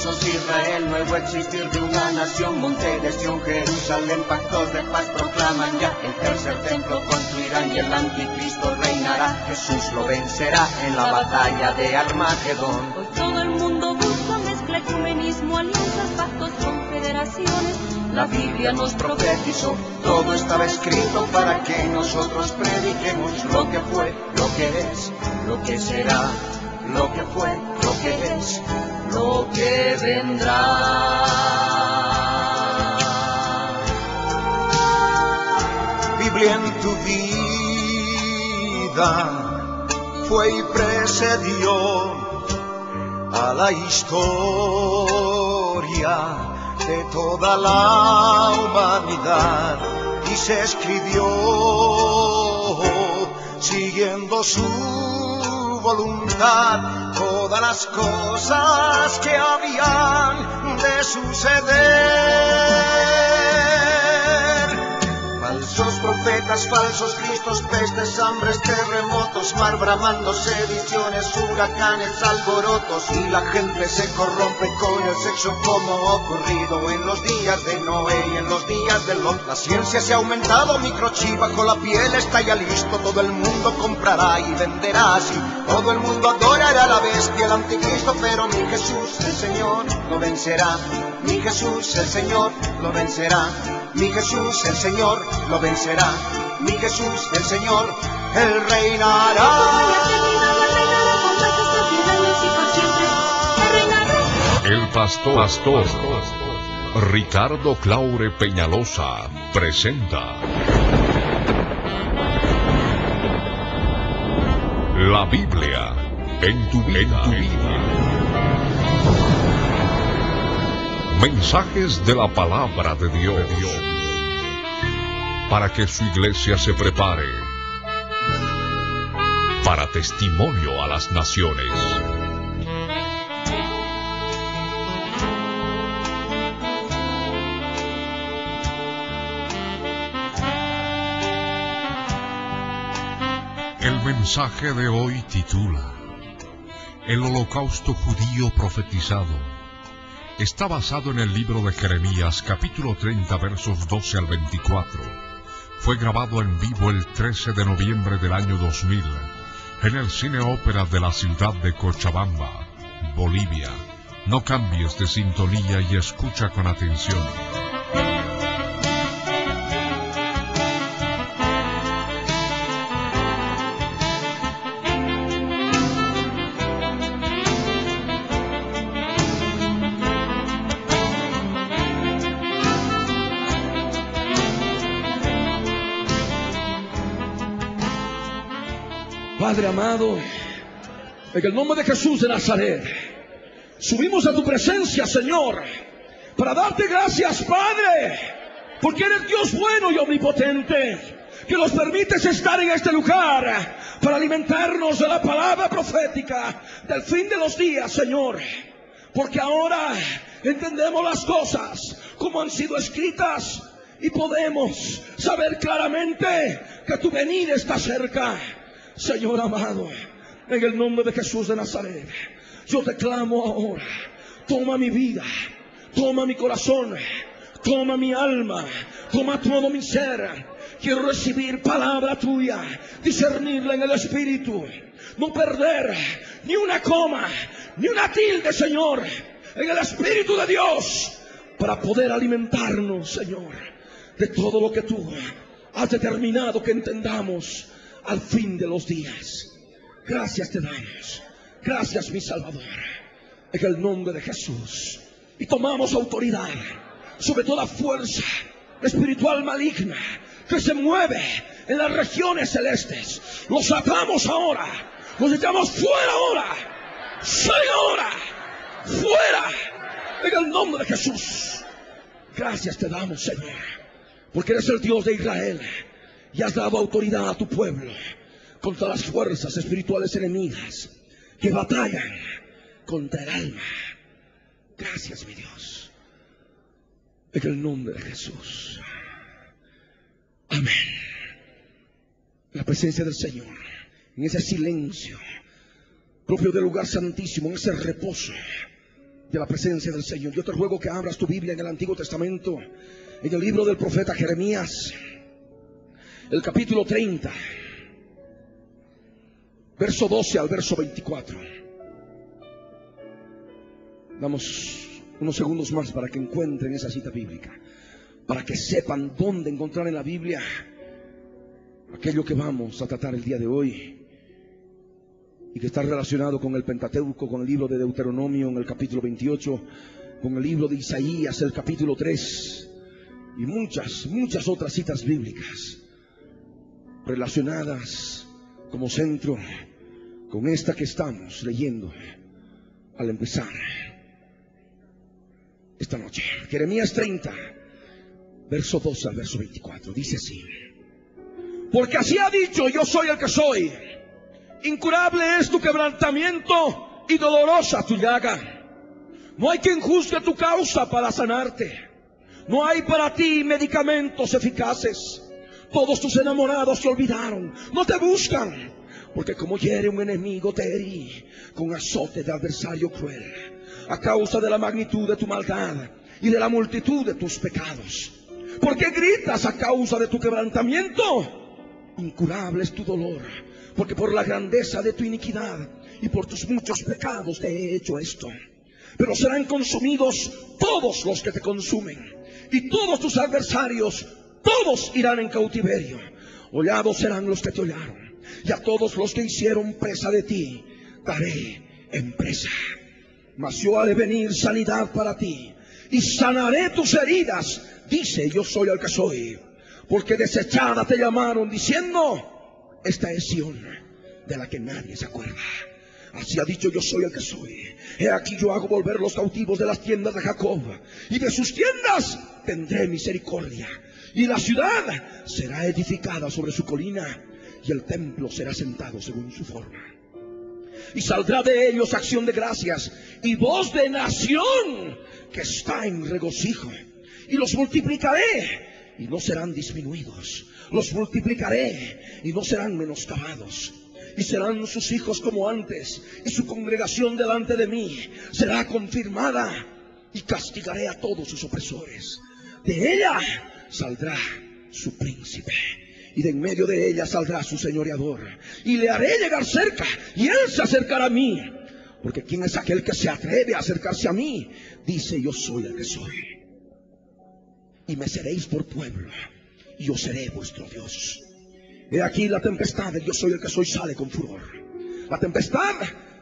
gozosos Israel, nuevo existir de una nación, monte de Sión, Jerusalén, pactos de paz proclaman ya, el tercer templo construirán y el anticristo reinará, Jesús lo vencerá en la batalla de Armagedón. Hoy todo el mundo busca mezcla ecumenismo, alianzas, pactos, confederaciones. La Biblia nos profetizó, todo estaba escrito para que nosotros prediquemos lo que fue, lo que es, lo que será, lo que fue, lo que es, lo que vendrá. Biblia en tu vida fue y precedió a la historia de toda la humanidad y se escribió siguiendo su voluntad todas las cosas que habían de suceder. Falsos profetas, falsos cristos, pestes, hambres, terremotos, mar bramando, sediciones, huracanes, alborotos, y la gente se corrompe con el sexo como ocurrido en los días de Noé y en los días de Lot. La ciencia se ha aumentado, microchip bajo la piel está ya listo, todo el mundo comprará y venderá así, todo el mundo adorará a la bestia, el anticristo, pero mi Jesús el Señor lo vencerá, mi Jesús el Señor lo vencerá, mi Jesús el Señor lo vencerá, mi Jesús el Señor, Él reinará. El pastor Ricardo Claure Peñalosa presenta La Biblia en tu vida. Mensajes de la palabra de Dios para que su iglesia se prepare para testimonio a las naciones. El mensaje de hoy titula El holocausto judío profetizado. Está basado en el libro de Jeremías, capítulo 30, versos 12 al 24. Fue grabado en vivo el 13 de noviembre del año 2000 en el Cine Ópera de la ciudad de Cochabamba, Bolivia. No cambies de sintonía y escucha con atención. Padre amado, en el nombre de Jesús de Nazaret, subimos a tu presencia, Señor, para darte gracias, Padre, porque eres Dios bueno y omnipotente, que nos permites estar en este lugar para alimentarnos de la palabra profética del fin de los días, Señor, porque ahora entendemos las cosas como han sido escritas y podemos saber claramente que tu venida está cerca. Señor amado, en el nombre de Jesús de Nazaret, yo te clamo ahora, toma mi vida, toma mi corazón, toma mi alma, toma todo mi ser. Quiero recibir palabra tuya, discernirla en el Espíritu, no perder ni una coma, ni una tilde, Señor, en el Espíritu de Dios, para poder alimentarnos, Señor, de todo lo que tú has determinado que entendamos al fin de los días. Gracias te damos, gracias mi Salvador, en el nombre de Jesús. Y tomamos autoridad sobre toda fuerza espiritual maligna que se mueve en las regiones celestes. Los sacamos ahora, los echamos fuera ahora, salen ahora, fuera, en el nombre de Jesús. Gracias te damos, Señor, porque eres el Dios de Israel y has dado autoridad a tu pueblo contra las fuerzas espirituales enemigas que batallan contra el alma. Gracias, mi Dios, en el nombre de Jesús. Amén. En la presencia del Señor, en ese silencio propio del lugar santísimo, en ese reposo de la presencia del Señor. Yo te ruego que abras tu Biblia en el Antiguo Testamento, en el libro del profeta Jeremías, el capítulo 30, verso 12 al verso 24. Damos unos segundos más para que encuentren esa cita bíblica, para que sepan dónde encontrar en la Biblia aquello que vamos a tratar el día de hoy, y que está relacionado con el Pentateuco, con el libro de Deuteronomio en el capítulo 28, con el libro de Isaías, el capítulo 3, y muchas otras citas bíblicas relacionadas como centro con esta que estamos leyendo al empezar esta noche. Jeremías 30, verso 12 al verso 24, dice así: porque así ha dicho: yo soy el que soy. Incurable es tu quebrantamiento y dolorosa tu llaga. No hay quien juzgue tu causa para sanarte. No hay para ti medicamentos eficaces. Todos tus enamorados te olvidaron, no te buscan. Porque como hiere un enemigo te herí con azote de adversario cruel, a causa de la magnitud de tu maldad y de la multitud de tus pecados. ¿Por qué gritas a causa de tu quebrantamiento? Incurable es tu dolor, porque por la grandeza de tu iniquidad y por tus muchos pecados te he hecho esto. Pero serán consumidos todos los que te consumen, y todos tus adversarios, todos irán en cautiverio. Hollados serán los que te hollaron, y a todos los que hicieron presa de ti daré en presa. Mas yo haré venir sanidad para ti, y sanaré tus heridas, dice: yo soy el que soy. Porque desechada te llamaron, diciendo: esta es Sión, de la que nadie se acuerda. Así ha dicho: yo soy el que soy. He aquí yo hago volver los cautivos de las tiendas de Jacob, y de sus tiendas tendré misericordia. Y la ciudad será edificada sobre su colina, y el templo será sentado según su forma. Y saldrá de ellos acción de gracias y voz de nación que está en regocijo. Y los multiplicaré y no serán disminuidos. Los multiplicaré y no serán menoscabados. Y serán sus hijos como antes, y su congregación delante de mí será confirmada. Y castigaré a todos sus opresores. De ella saldrá su príncipe, y de en medio de ella saldrá su señoreador. Y le haré llegar cerca, y él se acercará a mí. Porque ¿quién es aquel que se atreve a acercarse a mí? Dice: yo soy el que soy. Y me seréis por pueblo, y yo seré vuestro Dios. He aquí la tempestad del yo soy el que soy sale con furor. La tempestad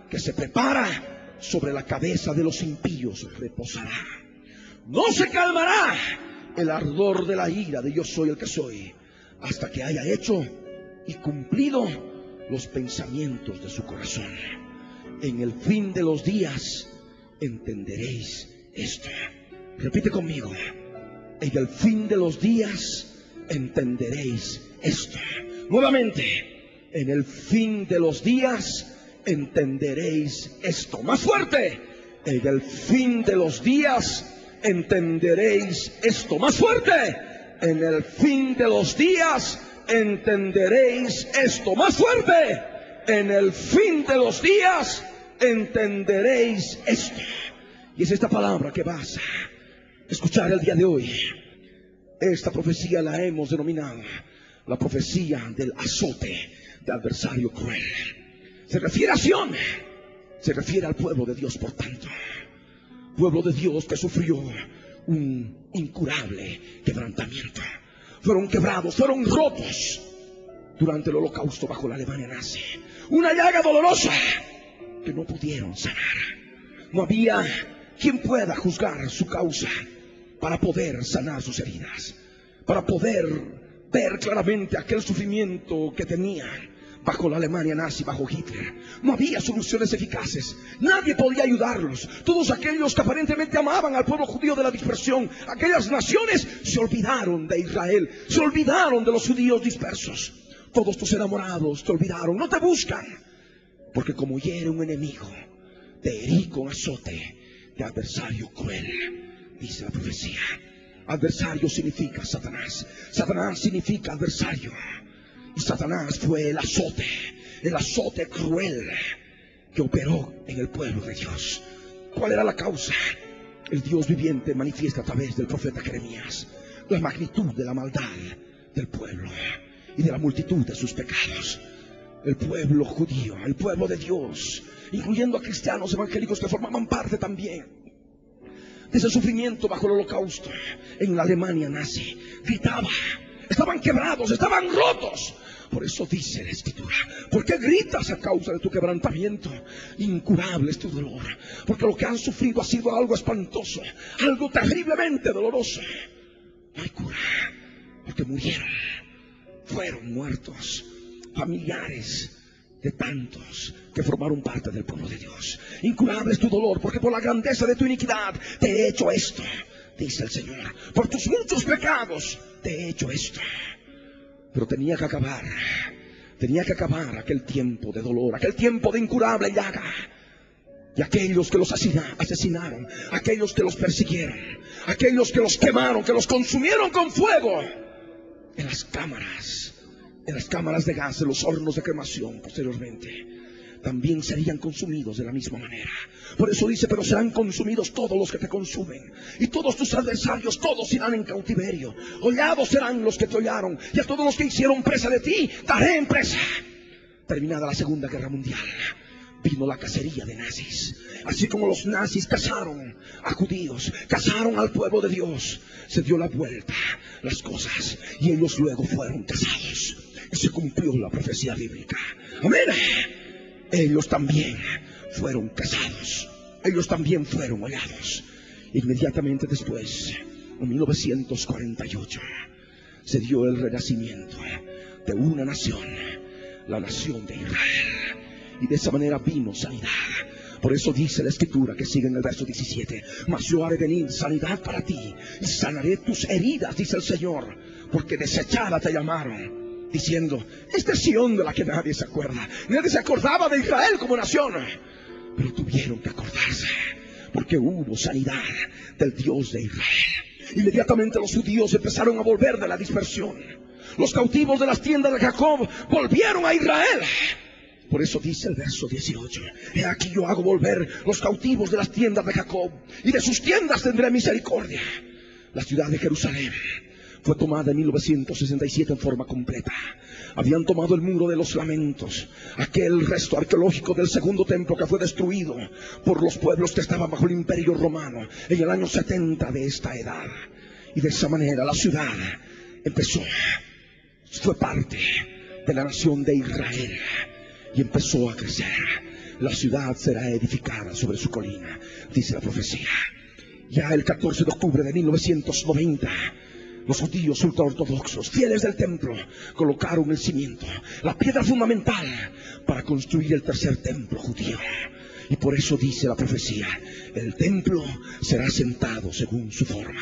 que se prepara sobre la cabeza de los impíos reposará. No se calmará el ardor de la ira de yo soy el que soy, hasta que haya hecho y cumplido los pensamientos de su corazón. En el fin de los días entenderéis esto. Repite conmigo: en el fin de los días entenderéis esto. Nuevamente: en el fin de los días entenderéis esto. Más fuerte: en el fin de los días entenderéis esto. Más fuerte: en el fin de los días entenderéis esto. Más fuerte: en el fin de los días entenderéis esto. Y es esta palabra que vas a escuchar el día de hoy. Esta profecía la hemos denominado la profecía del azote de adversario cruel. Se refiere a Sión, se refiere al pueblo de Dios, por tanto. Pueblo de Dios que sufrió un incurable quebrantamiento. Fueron quebrados, fueron rotos durante el holocausto bajo la Alemania nazi. Una llaga dolorosa que no pudieron sanar. No había quien pueda juzgar su causa para poder sanar sus heridas, para poder ver claramente aquel sufrimiento que tenían bajo la Alemania nazi, bajo Hitler. No había soluciones eficaces. Nadie podía ayudarlos. Todos aquellos que aparentemente amaban al pueblo judío de la dispersión, aquellas naciones, se olvidaron de Israel, se olvidaron de los judíos dispersos. Todos tus enamorados te olvidaron, no te buscan. Porque como hiere un enemigo, te herí con azote de adversario cruel, dice la profecía. Adversario significa Satanás. Satanás significa adversario. Y Satanás fue el azote cruel que operó en el pueblo de Dios. ¿Cuál era la causa? El Dios viviente manifiesta a través del profeta Jeremías la magnitud de la maldad del pueblo y de la multitud de sus pecados. El pueblo judío, el pueblo de Dios, incluyendo a cristianos evangélicos que formaban parte también de ese sufrimiento bajo el holocausto en la Alemania nazi, gritaba, estaban quebrados, estaban rotos. Por eso dice la Escritura, ¿por qué gritas a causa de tu quebrantamiento? Incurable es tu dolor, porque lo que han sufrido ha sido algo espantoso, algo terriblemente doloroso. No hay cura, porque murieron, fueron muertos familiares de tantos que formaron parte del pueblo de Dios. Incurable es tu dolor, porque por la grandeza de tu iniquidad te he hecho esto, dice el Señor. Por tus muchos pecados te he hecho esto. Pero tenía que acabar aquel tiempo de dolor, aquel tiempo de incurable llaga. Y aquellos que los asesinaron, aquellos que los persiguieron, aquellos que los quemaron, que los consumieron con fuego en las cámaras de gas, en los hornos de cremación posteriormente, también serían consumidos de la misma manera. Por eso dice, pero serán consumidos todos los que te consumen, y todos tus adversarios, todos irán en cautiverio. Hollados serán los que te hollaron, y a todos los que hicieron presa de ti, daré en presa. Terminada la Segunda Guerra Mundial, vino la cacería de nazis. Así como los nazis cazaron a judíos, cazaron al pueblo de Dios, se dio la vuelta las cosas, y ellos luego fueron cazados. Y se cumplió la profecía bíblica. Amén. Ellos también fueron cazados, ellos también fueron hollados. Inmediatamente después, en 1948, se dio el renacimiento de una nación, la nación de Israel. Y de esa manera vino sanidad. Por eso dice la Escritura que sigue en el verso 17: mas yo haré venir sanidad para ti, y sanaré tus heridas, dice el Señor, porque desechada te llamaron, diciendo, esta es Sión de la que nadie se acuerda. Nadie se acordaba de Israel como nación, pero tuvieron que acordarse, porque hubo sanidad del Dios de Israel. Inmediatamente los judíos empezaron a volver de la dispersión. Los cautivos de las tiendas de Jacob volvieron a Israel. Por eso dice el verso 18: he aquí yo hago volver los cautivos de las tiendas de Jacob, y de sus tiendas tendré misericordia. La ciudad de Jerusalén fue tomada en 1967 en forma completa. Habían tomado el muro de los lamentos, aquel resto arqueológico del segundo templo que fue destruido por los pueblos que estaban bajo el imperio romano en el año 70 de esta edad. Y de esa manera la ciudad fue parte de la nación de Israel y empezó a crecer. La ciudad será edificada sobre su colina, dice la profecía. Ya el 14 de octubre de 1990, los judíos ultraortodoxos, fieles del templo, colocaron el cimiento, la piedra fundamental para construir el tercer templo judío. Y por eso dice la profecía, el templo será asentado según su forma.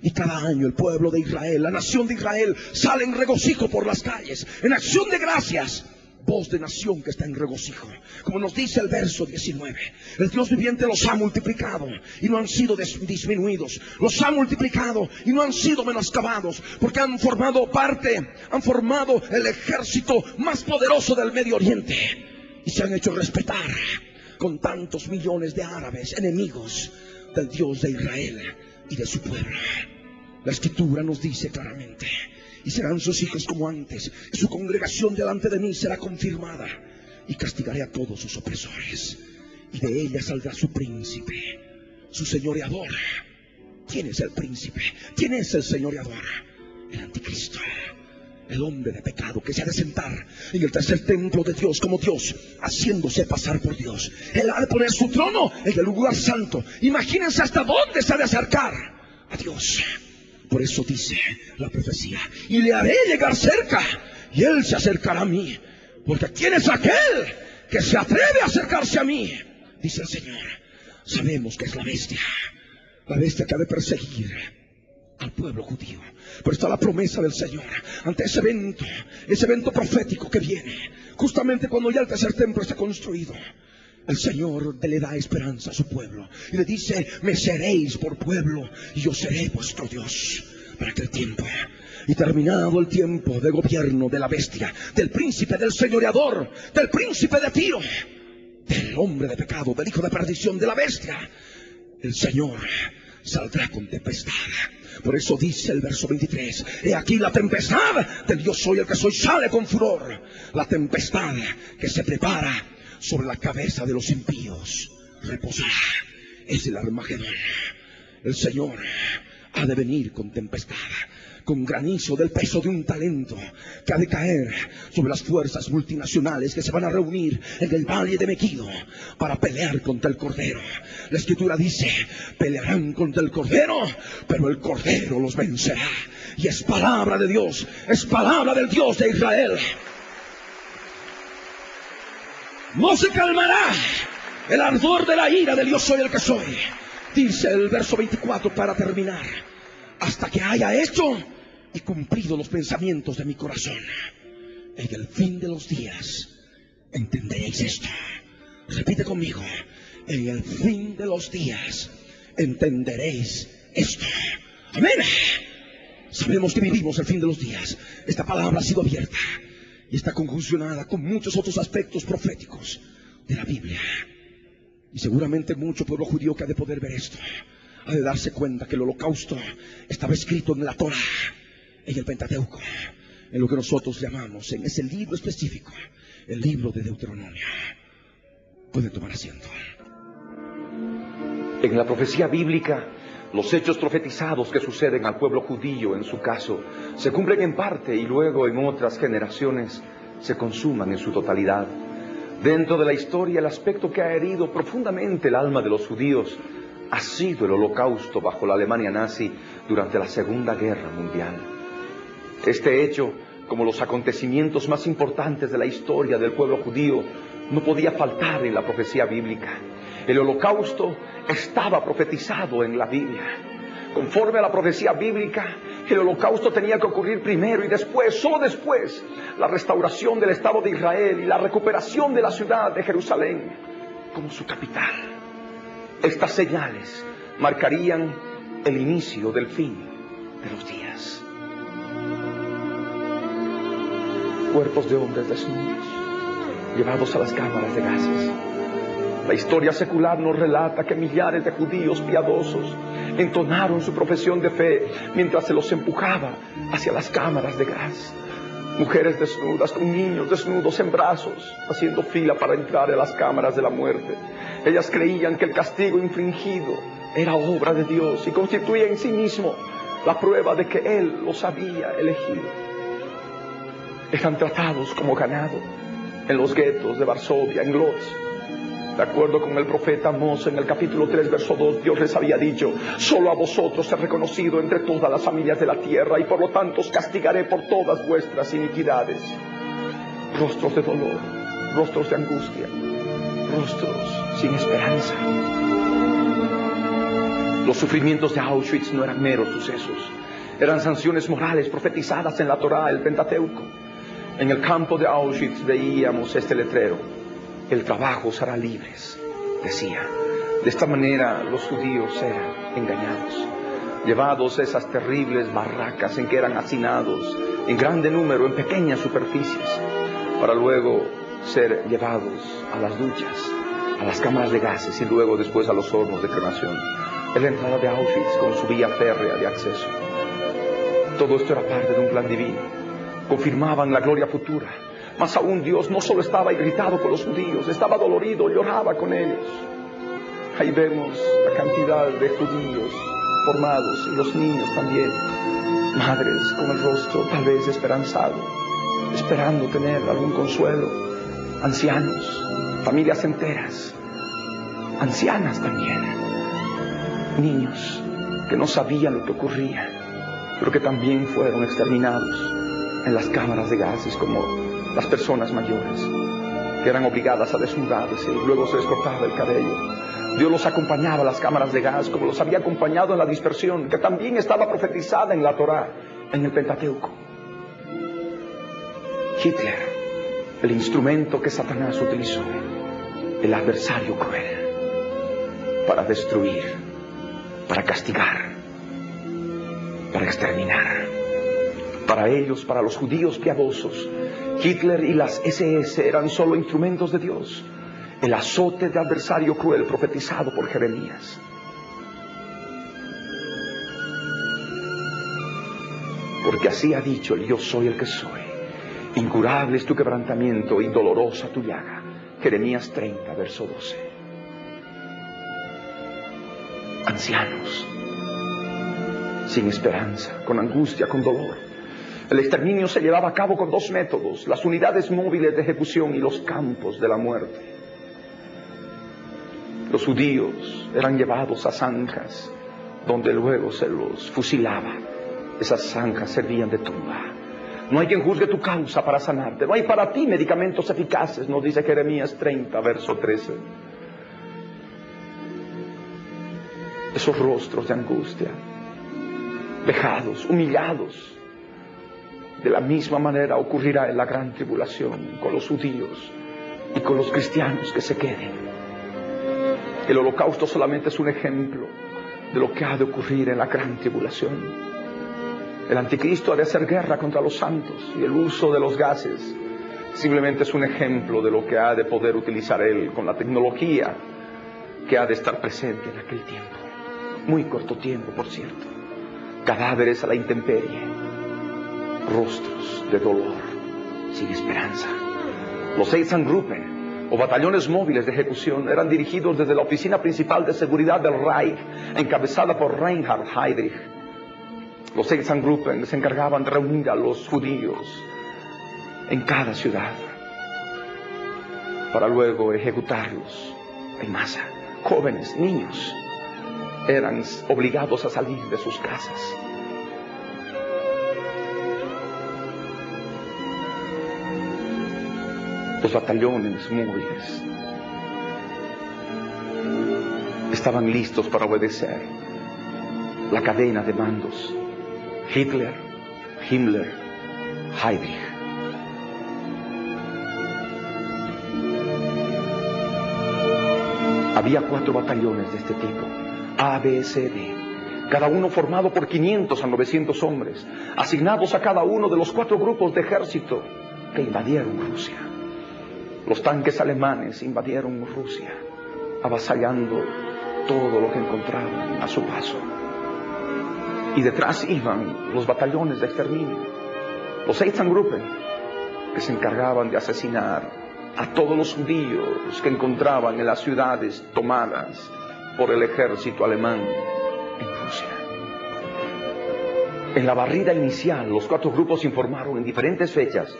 Y cada año el pueblo de Israel, la nación de Israel, sale en regocijo por las calles, en acción de gracias. Voz de nación que está en regocijo. Como nos dice el verso 19, el Dios viviente los ha multiplicado y no han sido disminuidos. Los ha multiplicado y no han sido menoscabados, porque han formado el ejército más poderoso del Medio Oriente, y se han hecho respetar con tantos millones de árabes, enemigos del Dios de Israel y de su pueblo. La Escritura nos dice claramente, y serán sus hijos como antes, y su congregación delante de mí será confirmada, y castigaré a todos sus opresores, y de ella saldrá su príncipe, su señoreador. ¿Quién es el príncipe? ¿Quién es el señoreador? El anticristo, el hombre de pecado que se ha de sentar en el tercer templo de Dios como Dios, haciéndose pasar por Dios. Él ha de poner su trono en el lugar santo. Imagínense hasta dónde se ha de acercar a Dios. Por eso dice la profecía, y le haré llegar cerca, y él se acercará a mí. Porque ¿quién es aquel que se atreve a acercarse a mí? Dice el Señor. Sabemos que es la bestia que ha de perseguir al pueblo judío. Pero está la promesa del Señor ante ese evento profético que viene, justamente cuando ya el tercer templo está construido. El Señor le da esperanza a su pueblo y le dice, me seréis por pueblo y yo seré vuestro Dios para aquel tiempo. Y terminado el tiempo de gobierno de la bestia, del príncipe, del señoreador, del príncipe de Tiro, del hombre de pecado, del hijo de perdición, de la bestia, el Señor saldrá con tempestad. Por eso dice el verso 23, he aquí la tempestad del yo soy el que soy sale con furor. La tempestad que se prepara sobre la cabeza de los impíos reposará. Es el Armagedón. El Señor ha de venir con tempestad, con granizo del peso de un talento que ha de caer sobre las fuerzas multinacionales que se van a reunir en el valle de Megido para pelear contra el Cordero. La Escritura dice, pelearán contra el Cordero, pero el Cordero los vencerá. Y es palabra de Dios, es palabra del Dios de Israel. No se calmará el ardor de la ira del yo soy el que soy. Dice el verso 24 para terminar, hasta que haya hecho y cumplido los pensamientos de mi corazón. En el fin de los días entenderéis esto. Repite conmigo, en el fin de los días entenderéis esto. Amén. Sabemos que vivimos el fin de los días. Esta palabra ha sido abierta y está conjuncionada con muchos otros aspectos proféticos de la Biblia. Y seguramente mucho pueblo judío que ha de poder ver esto ha de darse cuenta que el holocausto estaba escrito en la Torá, en el Pentateuco, en lo que nosotros llamamos, en ese libro específico, el libro de Deuteronomio. Pueden tomar asiento. En la profecía bíblica, los hechos profetizados que suceden al pueblo judío, en su caso, se cumplen en parte y luego en otras generaciones se consuman en su totalidad. Dentro de la historia, el aspecto que ha herido profundamente el alma de los judíos ha sido el holocausto bajo la Alemania nazi durante la Segunda Guerra Mundial. Este hecho, como los acontecimientos más importantes de la historia del pueblo judío, no podía faltar en la profecía bíblica. El holocausto estaba profetizado en la Biblia. Conforme a la profecía bíblica, el holocausto tenía que ocurrir primero y después, solo después, la restauración del Estado de Israel y la recuperación de la ciudad de Jerusalén como su capital. Estas señales marcarían el inicio del fin de los días. Cuerpos de hombres desnudos, llevados a las cámaras de gases. La historia secular nos relata que millares de judíos piadosos entonaron su profesión de fe mientras se los empujaba hacia las cámaras de gas. Mujeres desnudas con niños desnudos en brazos, haciendo fila para entrar a las cámaras de la muerte. Ellas creían que el castigo infligido era obra de Dios y constituía en sí mismo la prueba de que Él los había elegido. Eran tratados como ganado en los guetos de Varsovia, en Lodz. De acuerdo con el profeta Amós, en el capítulo 3, verso 2, Dios les había dicho: solo a vosotros he reconocido entre todas las familias de la tierra, y por lo tanto os castigaré por todas vuestras iniquidades. Rostros de dolor, rostros de angustia, rostros sin esperanza. Los sufrimientos de Auschwitz no eran meros sucesos, eran sanciones morales profetizadas en la Torá, el Pentateuco. En el campo de Auschwitz veíamos este letrero: el trabajo os hará libres, decía. De esta manera los judíos eran engañados, llevados a esas terribles barracas en que eran hacinados en grande número, en pequeñas superficies, para luego ser llevados a las duchas, a las cámaras de gases y luego después a los hornos de cremación. En la entrada de Auschwitz con su vía férrea de acceso. Todo esto era parte de un plan divino. Confirmaban la gloria futura. Más aún, Dios no solo estaba irritado con los judíos, estaba dolorido, lloraba con ellos. Ahí vemos la cantidad de judíos formados y los niños también. Madres con el rostro tal vez esperanzado, esperando tener algún consuelo. Ancianos, familias enteras, ancianas también. Niños que no sabían lo que ocurría, pero que también fueron exterminados en las cámaras de gases, como las personas mayores, que eran obligadas a desnudarse y luego se les cortaba el cabello. Dios los acompañaba a las cámaras de gas, como los había acompañado en la dispersión, que también estaba profetizada en la Torá, en el Pentateuco. Hitler, el instrumento que Satanás utilizó, el adversario cruel, para destruir, para castigar, para exterminar. Para ellos, para los judíos piadosos, Hitler y las SS eran solo instrumentos de Dios. el azote de adversario cruel profetizado por Jeremías. Porque así ha dicho el yo soy el que soy. Incurable es tu quebrantamiento y dolorosa tu llaga. Jeremías 30, verso 12. Ancianos, sin esperanza, con angustia, con dolor. El exterminio se llevaba a cabo con dos métodos: las unidades móviles de ejecución y los campos de la muerte. Los judíos eran llevados a zanjas, donde luego se los fusilaba. Esas zanjas servían de tumba. No hay quien juzgue tu causa para sanarte. No hay para ti medicamentos eficaces, nos dice Jeremías 30, verso 13. Esos rostros de angustia, vejados, humillados. De la misma manera ocurrirá en la gran tribulación con los judíos y con los cristianos que se queden. El holocausto solamente es un ejemplo de lo que ha de ocurrir en la gran tribulación. El anticristo ha de hacer guerra contra los santos, y el uso de los gases simplemente es un ejemplo de lo que ha de poder utilizar él con la tecnología que ha de estar presente en aquel tiempo. Muy corto tiempo, por cierto. Cadáveres a la intemperie, rostros de dolor, sin esperanza. Los Einsatzgruppen, o batallones móviles de ejecución, eran dirigidos desde la oficina principal de seguridad del Reich, encabezada por Reinhard Heydrich. Los Einsatzgruppen se encargaban de reunir a los judíos en cada ciudad para luego ejecutarlos en masa. Jóvenes, niños, eran obligados a salir de sus casas. Los batallones móviles estaban listos para obedecer la cadena de mandos: Hitler, Himmler, Heydrich. Había 4 batallones de este tipo: A, B, C, D, cada uno formado por 500 a 900 hombres, asignados a cada uno de los 4 grupos de ejército que invadieron Rusia. Los tanques alemanes invadieron Rusia, avasallando todo lo que encontraban a su paso. Y detrás iban los batallones de exterminio, los Einsatzgruppen, que se encargaban de asesinar a todos los judíos que encontraban en las ciudades tomadas por el ejército alemán en Rusia. En la barrida inicial, los 4 grupos informaron en diferentes fechas,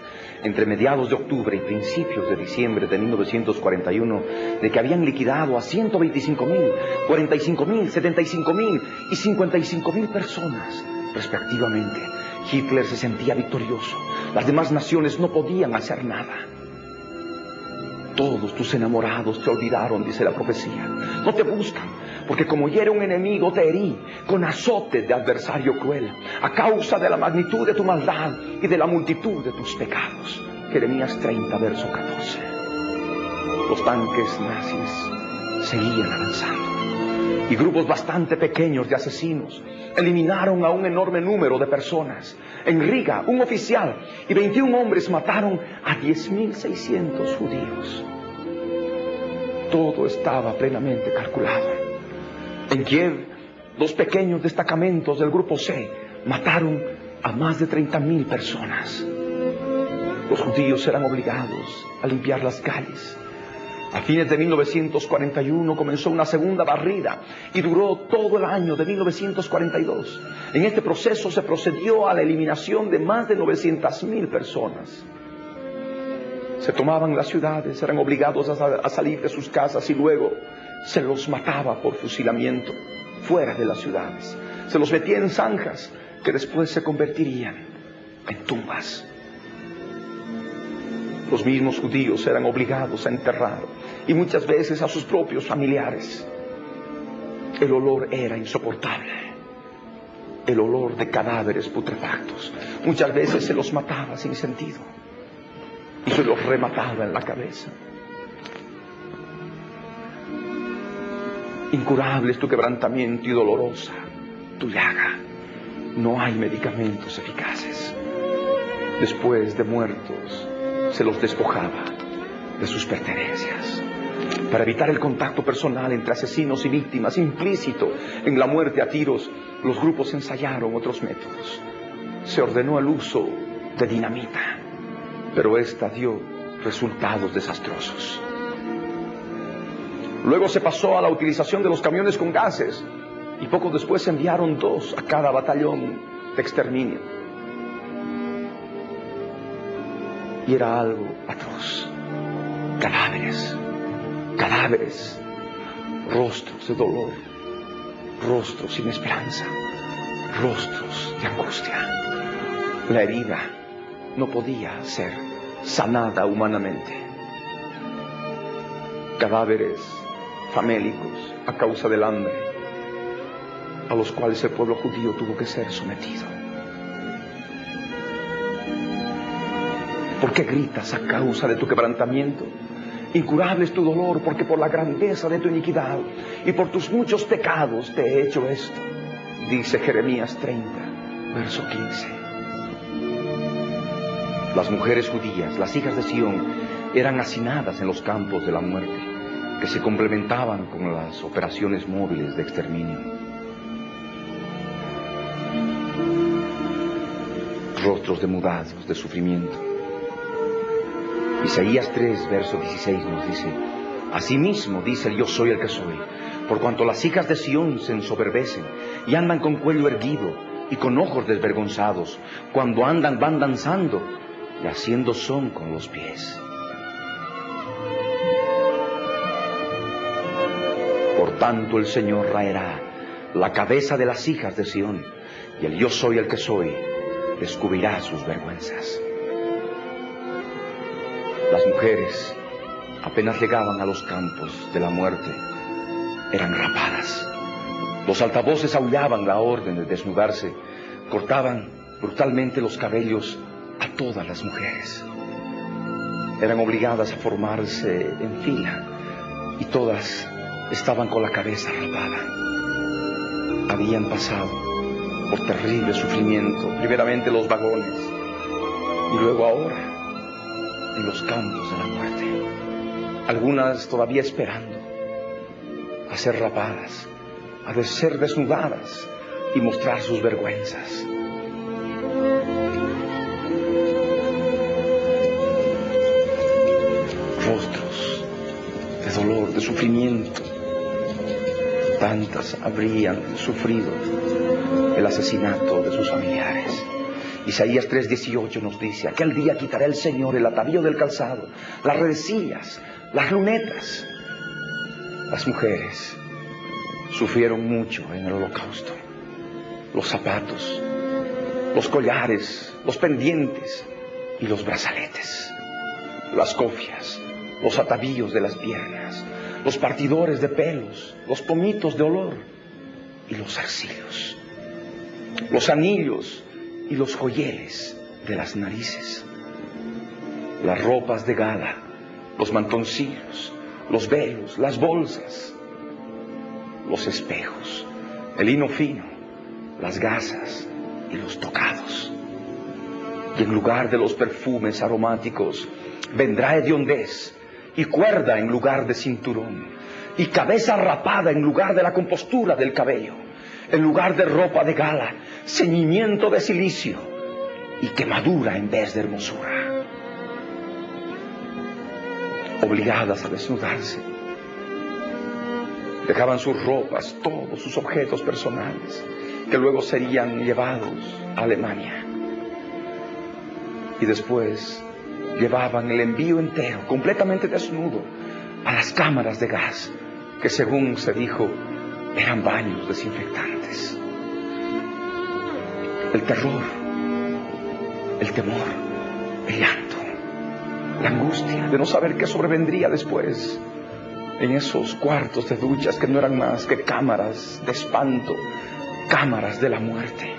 entre mediados de octubre y principios de diciembre de 1941, de que habían liquidado a 125.000, 45.000, 75.000 y 55.000 personas, respectivamente. Hitler se sentía victorioso. Las demás naciones no podían hacer nada. Todos tus enamorados te olvidaron, dice la profecía. No te buscan, porque como hiere un enemigo te herí con azotes de adversario cruel, a causa de la magnitud de tu maldad y de la multitud de tus pecados. Jeremías 30, verso 14. Los tanques nazis seguían avanzando, y grupos bastante pequeños de asesinos eliminaron a un enorme número de personas. En Riga, un oficial y 21 hombres mataron a 10.600 judíos. Todo estaba plenamente calculado. En Kiev, 2 pequeños destacamentos del grupo C mataron a más de 30.000 personas. Los judíos eran obligados a limpiar las calles. A fines de 1941 comenzó una segunda barrida y duró todo el año de 1942. En este proceso se procedió a la eliminación de más de 900.000 personas. Se tomaban las ciudades, eran obligados a salir de sus casas y luego se los mataba por fusilamiento fuera de las ciudades. Se los metía en zanjas que después se convertirían en tumbas. Los mismos judíos eran obligados a enterrar, y muchas veces a sus propios familiares. El olor era insoportable, el olor de cadáveres putrefactos. Muchas veces se los mataba sin sentido y se los remataba en la cabeza. Incurable es tu quebrantamiento y dolorosa tu llaga. No hay medicamentos eficaces. Después de muertos se los despojaba de sus pertenencias. Para evitar el contacto personal entre asesinos y víctimas, implícito en la muerte a tiros, los grupos ensayaron otros métodos. Se ordenó el uso de dinamita, pero esta dio resultados desastrosos. Luego se pasó a la utilización de los camiones con gases y poco después enviaron 2 a cada batallón de exterminio. Y era algo atroz. Cadáveres, cadáveres, rostros de dolor, rostros sin esperanza, rostros de angustia. La herida no podía ser sanada humanamente. Cadáveres famélicos a causa del hambre, a los cuales el pueblo judío tuvo que ser sometido. ¿Por qué gritas a causa de tu quebrantamiento? Incurable es tu dolor, porque por la grandeza de tu iniquidad y por tus muchos pecados te he hecho esto, dice Jeremías 30, verso 15. Las mujeres judías, las hijas de Sión, eran hacinadas en los campos de la muerte, que se complementaban con las operaciones móviles de exterminio. Rostros demudados de sufrimiento. Isaías 3, verso 16 nos dice: asimismo dice el yo soy el que soy, por cuanto las hijas de Sión se ensoberbecen y andan con cuello erguido y con ojos desvergonzados, cuando andan van danzando y haciendo son con los pies. Por tanto el Señor raerá la cabeza de las hijas de Sión, y el yo soy el que soy descubrirá sus vergüenzas. Las mujeres, apenas llegaban a los campos de la muerte, eran rapadas. Los altavoces aullaban la orden de desnudarse, cortaban brutalmente los cabellos a todas las mujeres. Eran obligadas a formarse en fila y todas estaban con la cabeza rapada. Habían pasado por terrible sufrimiento, primeramente en los vagones y luego ahora en los campos de la muerte. Algunas todavía esperando a ser rapadas, a ser desnudadas y mostrar sus vergüenzas. Rostros de dolor, de sufrimiento. Tantas habrían sufrido el asesinato de sus familiares. Isaías 3:18 nos dice: aquel día quitará el Señor el atavío del calzado, las redesillas, las lunetas. Las mujeres sufrieron mucho en el holocausto. Los zapatos, los collares, los pendientes y los brazaletes, las cofias, los atavíos de las piernas, los partidores de pelos, los pomitos de olor y los zarcillos, los anillos y los joyeles de las narices, las ropas de gala, los mantoncillos, los velos, las bolsas, los espejos, el lino fino, las gasas y los tocados. Y en lugar de los perfumes aromáticos vendrá hediondez, y cuerda en lugar de cinturón, y cabeza rapada en lugar de la compostura del cabello, en lugar de ropa de gala, ceñimiento de cilicio y quemadura en vez de hermosura. Obligadas a desnudarse, dejaban sus ropas, todos sus objetos personales, que luego serían llevados a Alemania. Y después llevaban el envío entero, completamente desnudo, a las cámaras de gas, que según se dijo, eran baños desinfectantes. El terror, el temor, el llanto, la angustia de no saber qué sobrevendría después, en esos cuartos de duchas que no eran más que cámaras de espanto, cámaras de la muerte.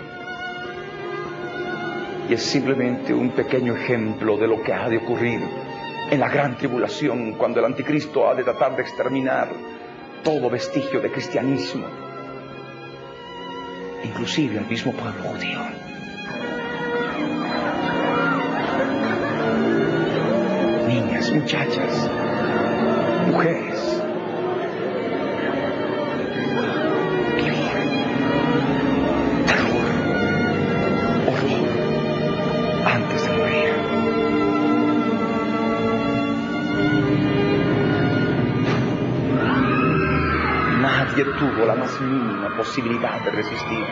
Y es simplemente un pequeño ejemplo de lo que ha de ocurrir en la gran tribulación, cuando el anticristo ha de tratar de exterminar todo vestigio de cristianismo, inclusive al mismo pueblo judío. Niñas, muchachas, mujeres. Terror, horror, antes de morir. Nadie tuvo la más mínima posibilidad de resistir.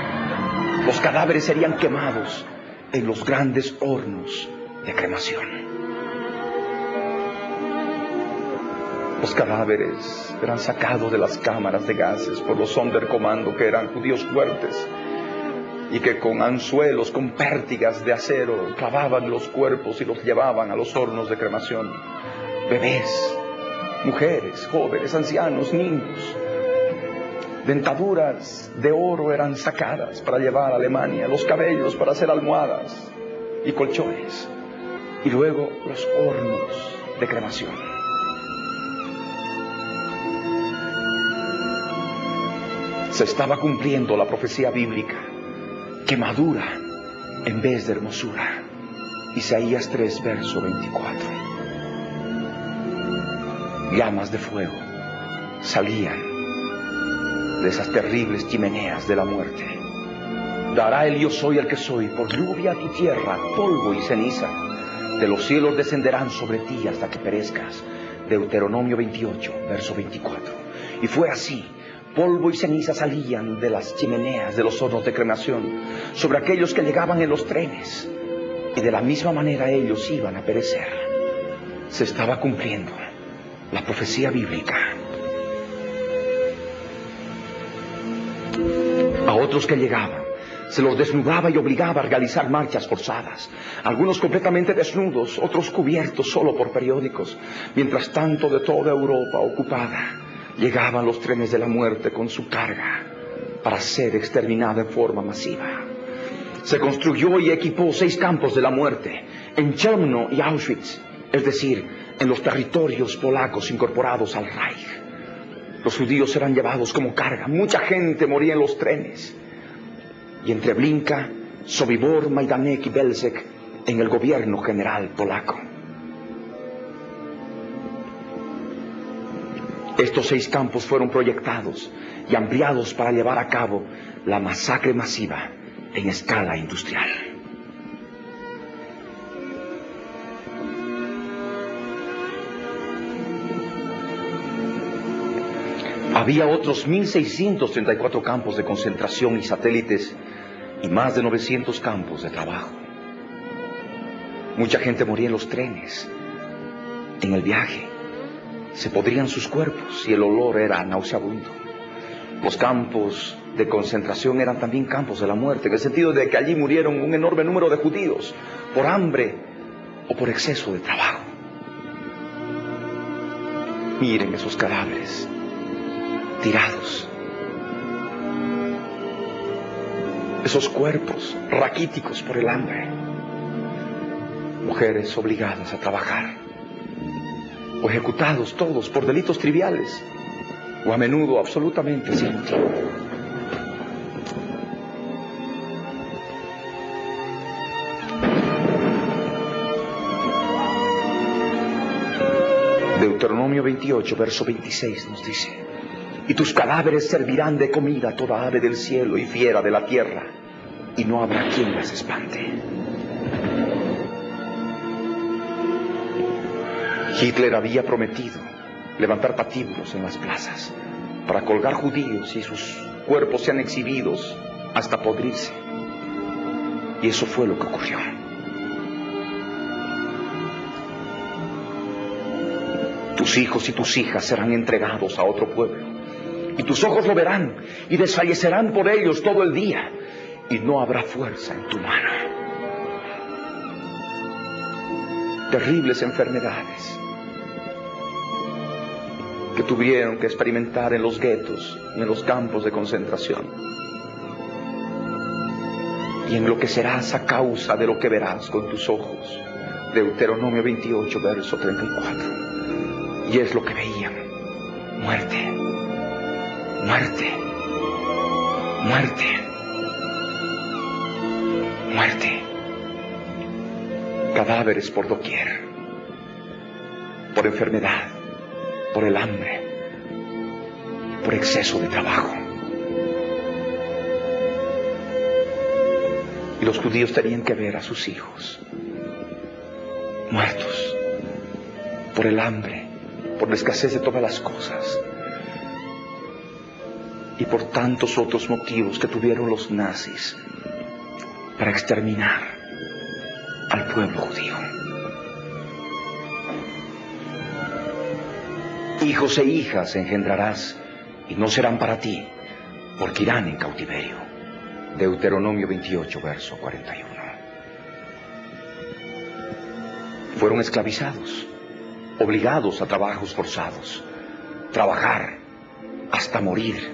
Los cadáveres serían quemados en los grandes hornos de cremación. Los cadáveres eran sacados de las cámaras de gases por los Sonderkommando, que eran judíos fuertes y que con anzuelos, con pértigas de acero, clavaban los cuerpos y los llevaban a los hornos de cremación. Bebés, mujeres, jóvenes, ancianos, niños. Dentaduras de oro eran sacadas para llevar a Alemania, los cabellos para hacer almohadas y colchones, y luego los hornos de cremación. Se estaba cumpliendo la profecía bíblica: quemadura en vez de hermosura. Isaías 3, verso 24. Llamas de fuego salían de esas terribles chimeneas de la muerte. Dará el yo soy el que soy por lluvia a tu tierra, polvo y ceniza. De los cielos descenderán sobre ti hasta que perezcas. Deuteronomio 28, verso 24. Y fue así. Polvo y ceniza salían de las chimeneas de los hornos de cremación sobre aquellos que llegaban en los trenes, y de la misma manera ellos iban a perecer. Se estaba cumpliendo la profecía bíblica. A otros que llegaban se los desnudaba y obligaba a realizar marchas forzadas, algunos completamente desnudos, otros cubiertos solo por periódicos. Mientras tanto, de toda Europa ocupada llegaban los trenes de la muerte con su carga para ser exterminada en forma masiva. Se construyó y equipó 6 campos de la muerte en Chelmno y Auschwitz, es decir, en los territorios polacos incorporados al Reich. Los judíos eran llevados como carga. Mucha gente moría en los trenes. Y entre Blinka, Sobibor, Majdanek y Belzec, en el gobierno general polaco. Estos 6 campos fueron proyectados y ampliados para llevar a cabo la masacre masiva en escala industrial. Había otros 1.634 campos de concentración y satélites y más de 900 campos de trabajo. Mucha gente moría en los trenes. En el viaje se podrían sus cuerpos y el olor era nauseabundo. Los campos de concentración eran también campos de la muerte, en el sentido de que allí murieron un enorme número de judíos por hambre o por exceso de trabajo. Miren esos cadáveres tirados, esos cuerpos raquíticos por el hambre, mujeres obligadas a trabajar, o ejecutados todos por delitos triviales, o a menudo absolutamente sin motivo. Deuteronomio 28, verso 26 nos dice: y tus cadáveres servirán de comida a toda ave del cielo y fiera de la tierra, y no habrá quien las espante. Hitler había prometido levantar patíbulos en las plazas para colgar judíos y sus cuerpos sean exhibidos hasta podrirse. Y eso fue lo que ocurrió. Tus hijos y tus hijas serán entregados a otro pueblo, y tus ojos lo verán y desfallecerán por ellos todo el día, y no habrá fuerza en tu mano. Terribles enfermedades que tuvieron que experimentar en los guetos y en los campos de concentración. Y enloquecerás a causa de lo que verás con tus ojos. Deuteronomio 28, verso 34. Y es lo que veían: muerte, muerte, muerte, muerte. Cadáveres por doquier, por enfermedad, por el hambre, por exceso de trabajo. Y los judíos tenían que ver a sus hijos muertos por el hambre, por la escasez de todas las cosas y por tantos otros motivos que tuvieron los nazis para exterminar al pueblo judío. Hijos e hijas engendrarás y no serán para ti, porque irán en cautiverio. Deuteronomio 28, verso 41. Fueron esclavizados, obligados a trabajos forzados, trabajar hasta morir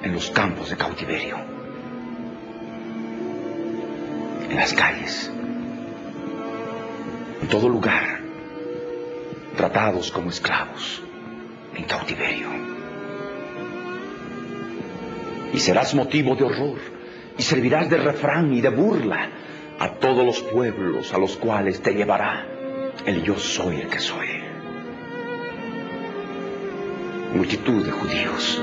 en los campos de cautiverio, en las calles, en todo lugar, tratados como esclavos, en cautiverio. Y serás motivo de horror, y servirás de refrán y de burla a todos los pueblos a los cuales te llevará el yo soy el que soy. Multitud de judíos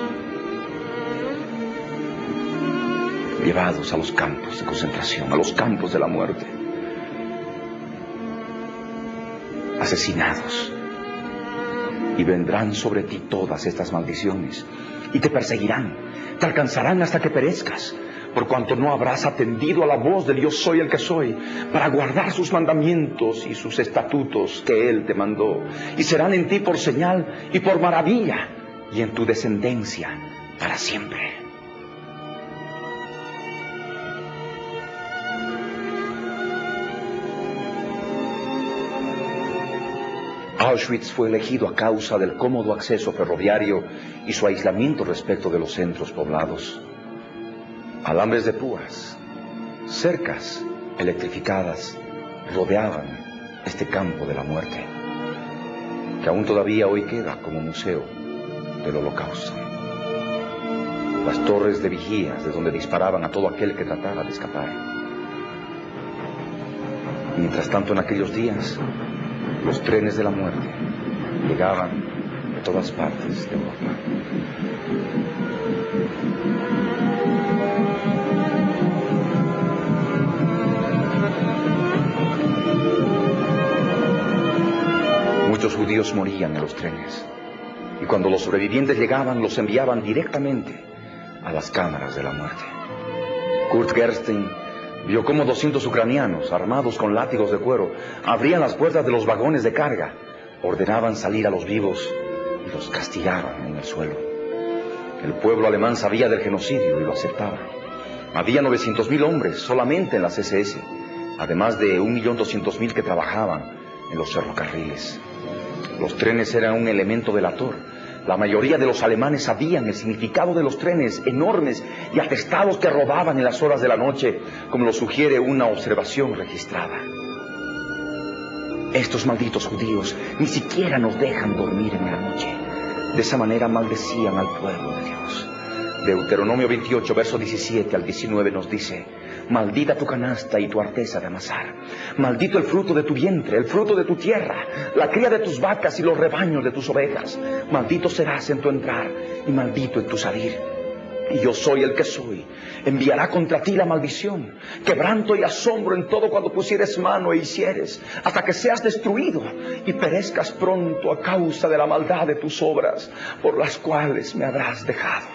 llevados a los campos de concentración, a los campos de la muerte, asesinados. Y vendrán sobre ti todas estas maldiciones, y te perseguirán, te alcanzarán hasta que perezcas, por cuanto no habrás atendido a la voz del yo soy el que soy, para guardar sus mandamientos y sus estatutos que Él te mandó, y serán en ti por señal y por maravilla, y en tu descendencia para siempre. Auschwitz fue elegido a causa del cómodo acceso ferroviario y su aislamiento respecto de los centros poblados. Alambres de púas, cercas electrificadas rodeaban este campo de la muerte, que aún todavía hoy queda como museo del Holocausto. Las torres de vigías de donde disparaban a todo aquel que tratara de escapar. Mientras tanto, en aquellos días, los trenes de la muerte llegaban de todas partes de Europa. Muchos judíos morían en los trenes, y cuando los sobrevivientes llegaban, los enviaban directamente a las cámaras de la muerte. Kurt Gerstein vio cómo 200 ucranianos, armados con látigos de cuero, abrían las puertas de los vagones de carga, ordenaban salir a los vivos y los castigaban en el suelo. El pueblo alemán sabía del genocidio y lo aceptaba. Había 900.000 hombres solamente en las SS, además de 1.200.000 que trabajaban en los ferrocarriles. Los trenes eran un elemento delator. La mayoría de los alemanes sabían el significado de los trenes enormes y atestados que rodaban en las horas de la noche, como lo sugiere una observación registrada. Estos malditos judíos ni siquiera nos dejan dormir en la noche. De esa manera maldecían al pueblo de Dios. Deuteronomio 28, verso 17 al 19 nos dice: maldita tu canasta y tu arteza de amasar. Maldito el fruto de tu vientre, el fruto de tu tierra, la cría de tus vacas y los rebaños de tus ovejas. Maldito serás en tu entrar y maldito en tu salir. Y yo soy el que soy. Enviará contra ti la maldición, quebranto y asombro en todo cuando pusieres mano e hicieres, hasta que seas destruido y perezcas pronto a causa de la maldad de tus obras, por las cuales me habrás dejado.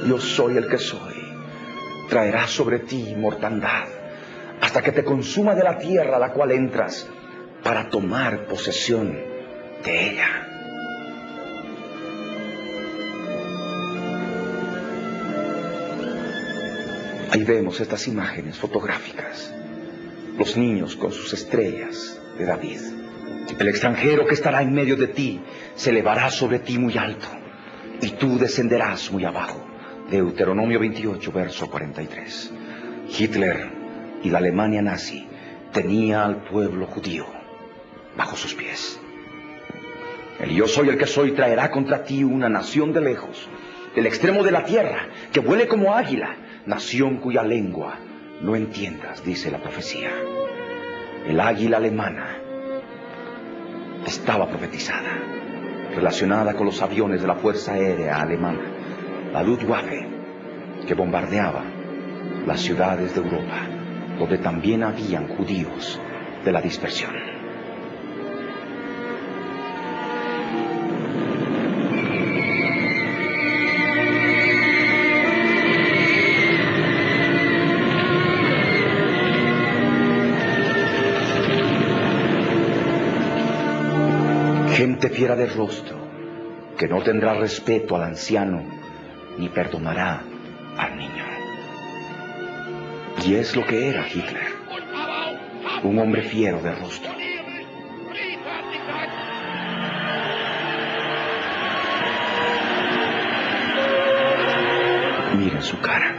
Yo soy el que soy. Traerá sobre ti mortandad, hasta que te consuma de la tierra a la cual entras, para tomar posesión de ella. Ahí vemos estas imágenes fotográficas. Los niños con sus estrellas de David. El extranjero que estará en medio de ti se elevará sobre ti muy alto, y tú descenderás muy abajo. Deuteronomio 28, verso 43. Hitler y la Alemania nazi tenía al pueblo judío bajo sus pies. El yo soy el que soy traerá contra ti una nación de lejos, del extremo de la tierra, que vuele como águila, nación cuya lengua no entiendas, dice la profecía. el águila alemana, estaba profetizada, relacionada con los aviones de la Fuerza Aérea Alemana, la Luftwaffe, que bombardeaba las ciudades de Europa, donde también habían judíos de la dispersión. Gente fiera de rostro, que no tendrá respeto al anciano, ni perdonará al niño. Y es lo que era Hitler, un hombre fiero de rostro. Miren su cara.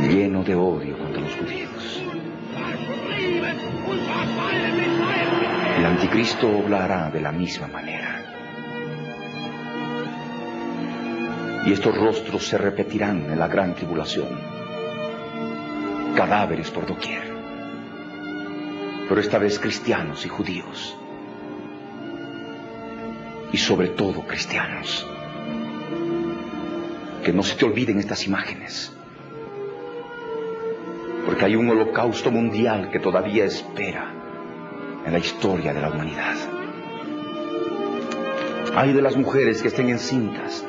Lleno de odio contra los judíos. El anticristo oblará de la misma manera. Y estos rostros se repetirán en la gran tribulación. Cadáveres por doquier. Pero esta vez cristianos y judíos. Y sobre todo cristianos. Que no se te olviden estas imágenes. Porque hay un holocausto mundial que todavía espera en la historia de la humanidad. Ay de las mujeres que estén encintas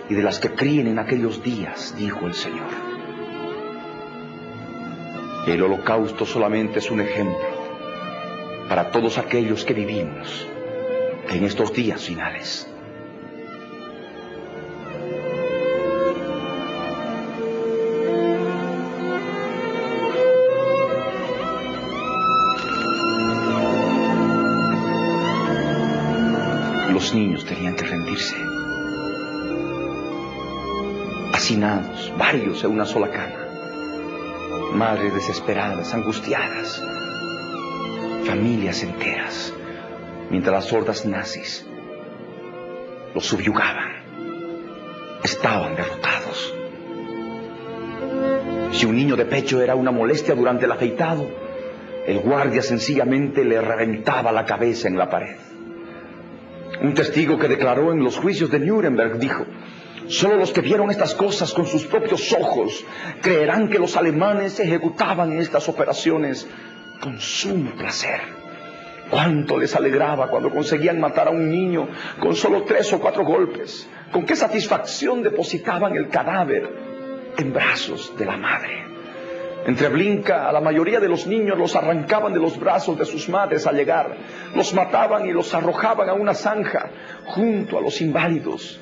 y de las que críen en aquellos días, dijo el Señor. El holocausto solamente es un ejemplo para todos aquellos que vivimos en estos días finales. Los niños tenían que rendirse, hacinados, varios en una sola cama, madres desesperadas, angustiadas, familias enteras, mientras las hordas nazis los subyugaban, estaban derrotados. Si un niño de pecho era una molestia durante el afeitado, el guardia sencillamente le reventaba la cabeza en la pared. Un testigo que declaró en los juicios de Nuremberg dijo: solo los que vieron estas cosas con sus propios ojos creerán que los alemanes ejecutaban estas operaciones con sumo placer. Cuánto les alegraba cuando conseguían matar a un niño con solo 3 o 4 golpes. Con qué satisfacción depositaban el cadáver en brazos de la madre. En Treblinka, a la mayoría de los niños los arrancaban de los brazos de sus madres al llegar. Los mataban y los arrojaban a una zanja junto a los inválidos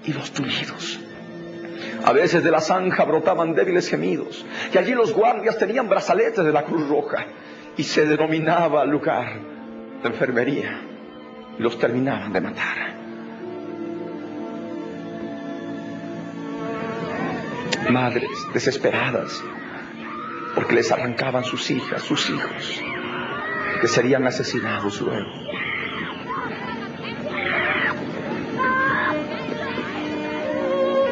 y los tullidos. A veces de la zanja brotaban débiles gemidos, y allí los guardias tenían brazaletes de la Cruz Roja, y se denominaba lugar de enfermería, y los terminaban de matar. Madres desesperadas, porque les arrancaban sus hijas, sus hijos, que serían asesinados luego.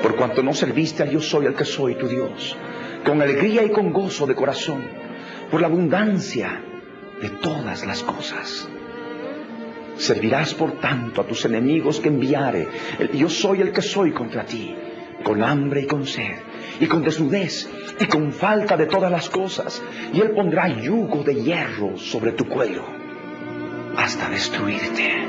Por cuanto no serviste a Dios soy el que soy, tu Dios, con alegría y con gozo de corazón, por la abundancia de todas las cosas. Servirás por tanto a tus enemigos que enviare el yo soy el que soy contra ti, con hambre y con sed, y con desnudez, y con falta de todas las cosas, y él pondrá yugo de hierro sobre tu cuello, hasta destruirte.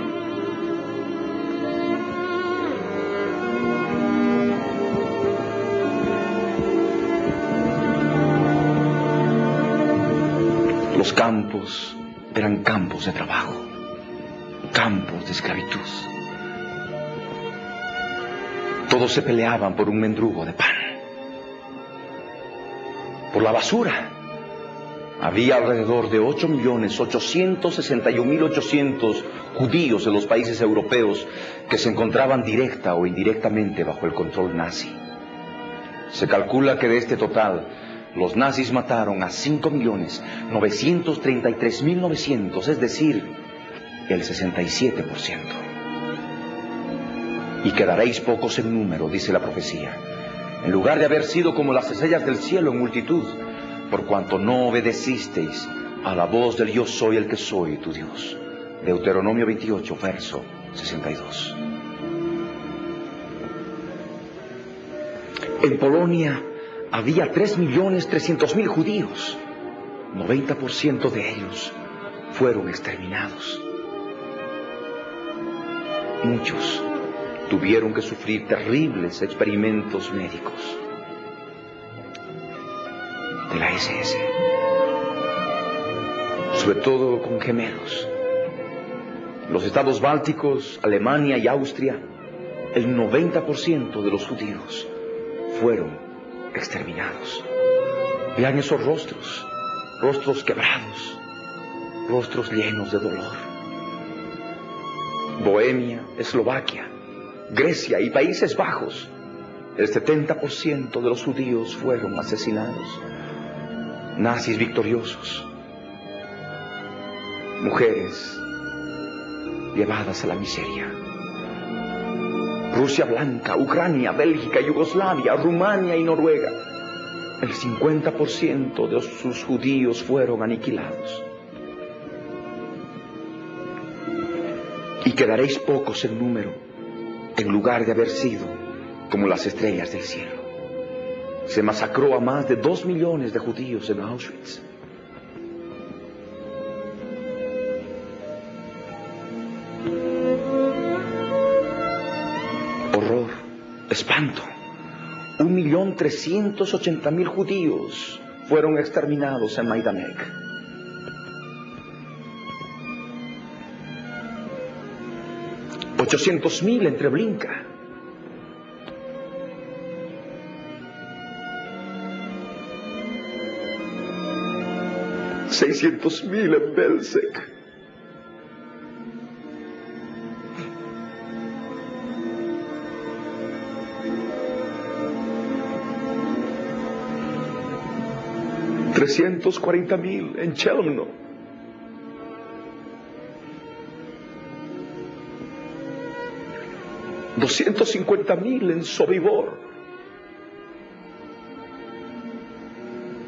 Los campos eran campos de trabajo, campos de esclavitud. Todos se peleaban por un mendrugo de pan. Por la basura. Había alrededor de 8.861.800 judíos en los países europeos que se encontraban directa o indirectamente bajo el control nazi. Se calcula que de este total, los nazis mataron a 5.933.900, es decir, el 67%. Y quedaréis pocos en número, dice la profecía, en lugar de haber sido como las estrellas del cielo en multitud, por cuanto no obedecisteis a la voz del yo soy el que soy, tu Dios. Deuteronomio 28, verso 62. En Polonia había 3.300.000 judíos. 90% de ellos fueron exterminados. Muchos tuvieron que sufrir terribles experimentos médicos de la SS, sobre todo con gemelos. Los estados bálticos, Alemania y Austria, el 90% de los judíos fueron exterminados. Vean esos rostros, rostros quebrados, rostros llenos de dolor. Bohemia, Eslovaquia, Grecia y Países Bajos, el 70% de los judíos fueron asesinados. Nazis victoriosos, mujeres llevadas a la miseria. Rusia blanca, Ucrania, Bélgica, Yugoslavia, Rumania y Noruega, el 50% de sus judíos fueron aniquilados. Y quedaréis pocos en número, en lugar de haber sido como las estrellas del cielo. Se masacró a más de 2 millones de judíos en Auschwitz. Horror, espanto. 1.380.000 judíos fueron exterminados en Majdanek. $800.000 en Treblinka. $600.000 en Belzec. $340.000 en Chelmno. $250.000 en Sobibor.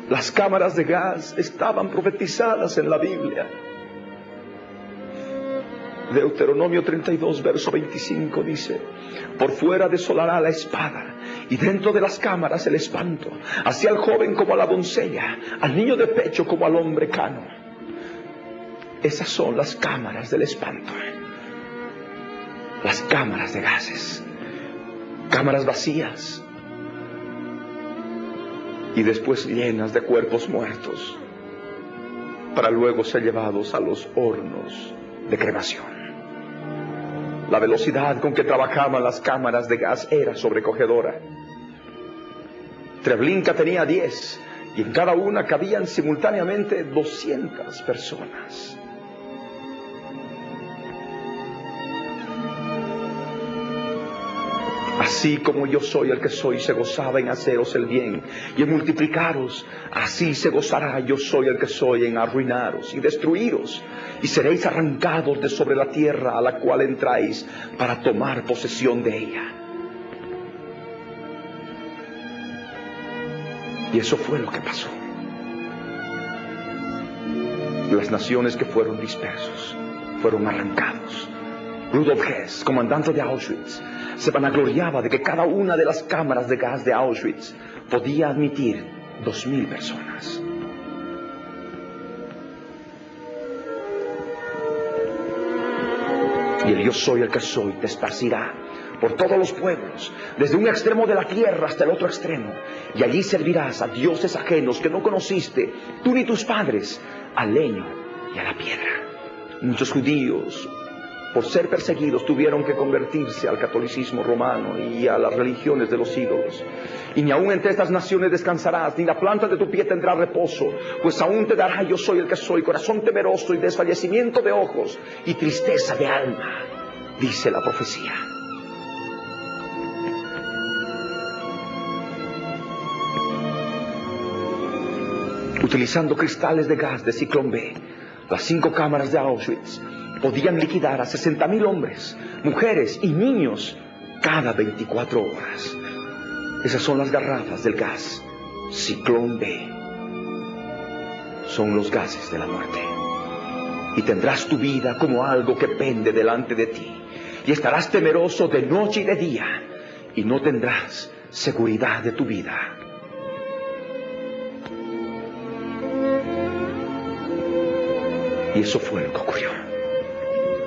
Las cámaras de gas estaban profetizadas en la Biblia. Deuteronomio 32, verso 25 dice: por fuera desolará la espada, y dentro de las cámaras el espanto, así al joven como a la doncella, al niño de pecho como al hombre cano. Esas son las cámaras del espanto. Las cámaras de gases, cámaras vacías y después llenas de cuerpos muertos, para luego ser llevados a los hornos de cremación. La velocidad con que trabajaban las cámaras de gas era sobrecogedora. Treblinka tenía 10 y en cada una cabían simultáneamente 200 personas. Así como yo soy el que soy, se gozaba en haceros el bien y en multiplicaros, así se gozará yo soy el que soy en arruinaros y destruiros, y seréis arrancados de sobre la tierra a la cual entráis para tomar posesión de ella. Y eso fue lo que pasó. Las naciones que fueron dispersos fueron arrancados. Rudolf Hess, comandante de Auschwitz, se vanagloriaba de que cada una de las cámaras de gas de Auschwitz podía admitir 2.000 personas. Y el yo soy el que soy te esparcirá por todos los pueblos, desde un extremo de la tierra hasta el otro extremo, y allí servirás a dioses ajenos que no conociste, tú ni tus padres, al leño y a la piedra. Muchos judíos, por ser perseguidos, tuvieron que convertirse al catolicismo romano y a las religiones de los ídolos. Y ni aun entre estas naciones descansarás, ni la planta de tu pie tendrá reposo, pues aún te dará yo soy el que soy, corazón temeroso y desfallecimiento de ojos y tristeza de alma, dice la profecía. Utilizando cristales de gas de Ciclón B, las 5 cámaras de Auschwitz podían liquidar a 60.000 hombres, mujeres y niños cada 24 horas. Esas son las garrafas del gas Ciclón B. Son los gases de la muerte. Y tendrás tu vida como algo que pende delante de ti. Y estarás temeroso de noche y de día. Y no tendrás seguridad de tu vida. Y eso fue lo que ocurrió.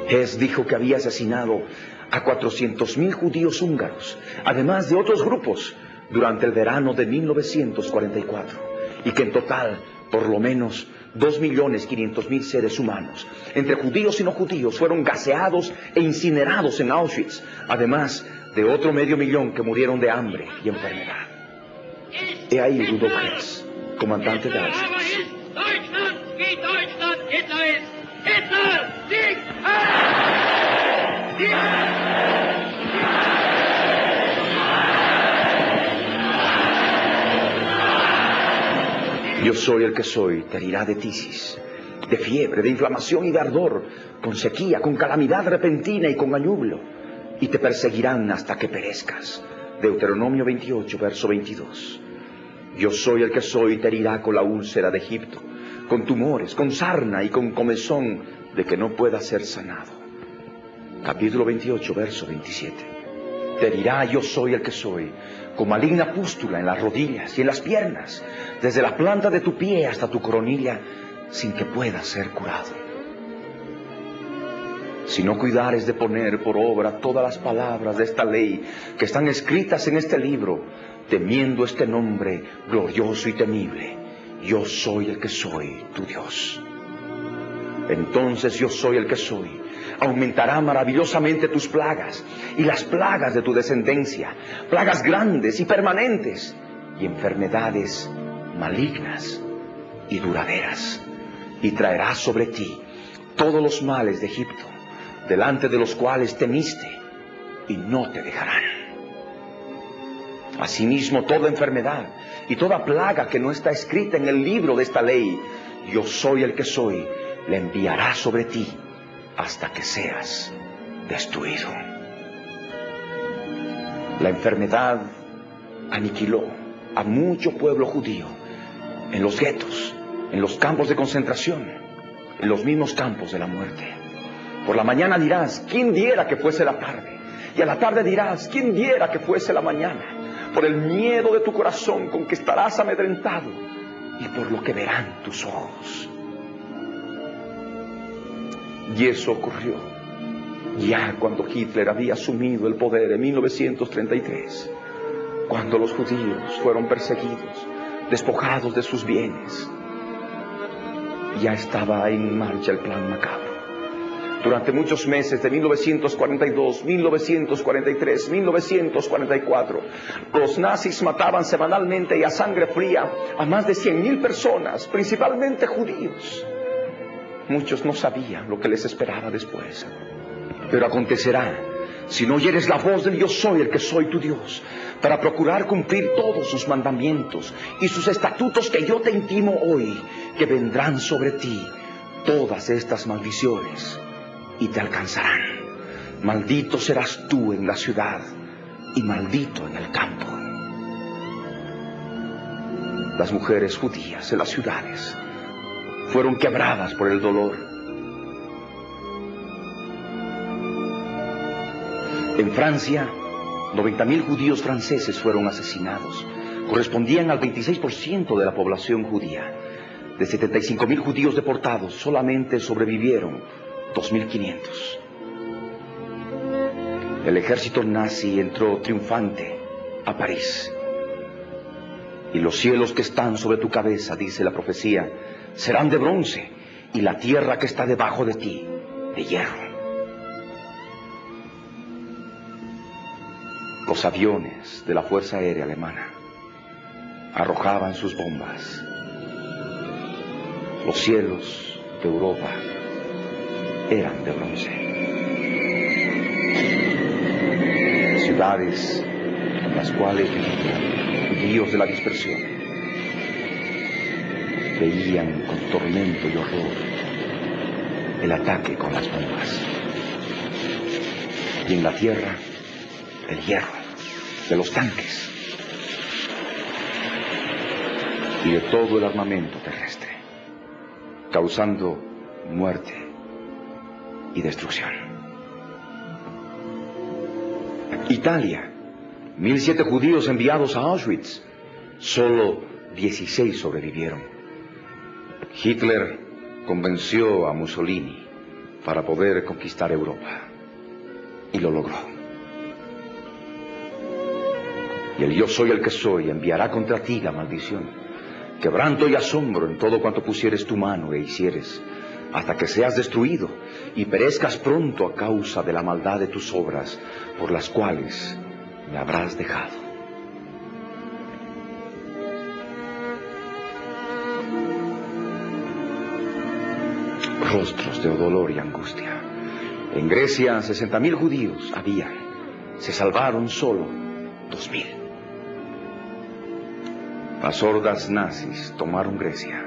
Hess dijo que había asesinado a 400.000 judíos húngaros, además de otros grupos, durante el verano de 1944, y que en total, por lo menos 2.500.000 seres humanos, entre judíos y no judíos, fueron gaseados e incinerados en Auschwitz, además de otro 500.000 que murieron de hambre y enfermedad. He ahí Rudolf Hess, comandante de Auschwitz. Yo soy el que soy, te herirá de tisis, de fiebre, de inflamación y de ardor, con sequía, con calamidad repentina y con añublo, y te perseguirán hasta que perezcas. Deuteronomio 28, verso 22. Yo soy el que soy, te herirá con la úlcera de Egipto, con tumores, con sarna y con comezón de que no pueda ser sanado. Capítulo 28, verso 27. Te herirá, yo soy el que soy, con maligna pústula en las rodillas y en las piernas, desde la planta de tu pie hasta tu coronilla, sin que pueda ser curado. Si no cuidares de poner por obra todas las palabras de esta ley que están escritas en este libro, temiendo este nombre glorioso y temible, yo soy el que soy, tu Dios. Entonces yo soy el que soy, aumentará maravillosamente tus plagas y las plagas de tu descendencia, plagas grandes y permanentes, y enfermedades malignas y duraderas, y traerás sobre ti todos los males de Egipto, delante de los cuales temiste, y no te dejarán. Asimismo, toda enfermedad y toda plaga que no está escrita en el libro de esta ley, yo soy el que soy, le enviará sobre ti hasta que seas destruido. La enfermedad aniquiló a mucho pueblo judío en los guetos, en los campos de concentración, en los mismos campos de la muerte. Por la mañana dirás, ¿quién diera que fuese la tarde? Y a la tarde dirás, ¿quién diera que fuese la mañana? Por el miedo de tu corazón con que estarás amedrentado y por lo que verán tus ojos. Y eso ocurrió ya cuando Hitler había asumido el poder en 1933, cuando los judíos fueron perseguidos, despojados de sus bienes. Ya estaba en marcha el plan macabro. Durante muchos meses de 1942, 1943, 1944, los nazis mataban semanalmente y a sangre fría a más de 100.000 personas, principalmente judíos. Muchos no sabían lo que les esperaba después. Pero acontecerá, si no oyeres la voz del yo soy el que soy tu Dios, para procurar cumplir todos sus mandamientos y sus estatutos que yo te intimo hoy, que vendrán sobre ti todas estas maldiciones y te alcanzarán. Maldito serás tú en la ciudad y maldito en el campo. Las mujeres judías en las ciudades fueron quebradas por el dolor. En Francia, 90.000 judíos franceses fueron asesinados. Correspondían al 26% de la población judía. De 75.000 judíos deportados, solamente sobrevivieron 2.500. El ejército nazi entró triunfante a París. Y los cielos que están sobre tu cabeza, dice la profecía, serán de bronce, y la tierra que está debajo de ti, de hierro. Los aviones de la Fuerza Aérea Alemana arrojaban sus bombas. Los cielos de Europa eran de bronce. Ciudades en las cuales vivían judíos de la dispersión veían con tormento y horror el ataque con las bombas. Y en la tierra, el hierro de los tanques y de todo el armamento terrestre, causando muerte y destrucción. Italia, 1007 judíos enviados a Auschwitz, solo 16 sobrevivieron. Hitler convenció a Mussolini para poder conquistar Europa, y lo logró. Y el yo soy el que soy enviará contra ti la maldición, quebranto y asombro en todo cuanto pusieres tu mano e hicieres, hasta que seas destruido y perezcas pronto a causa de la maldad de tus obras, por las cuales me habrás dejado. Rostros de dolor y angustia. En Grecia 60.000 judíos habían, se salvaron solo 2.000. Las hordas nazis tomaron Grecia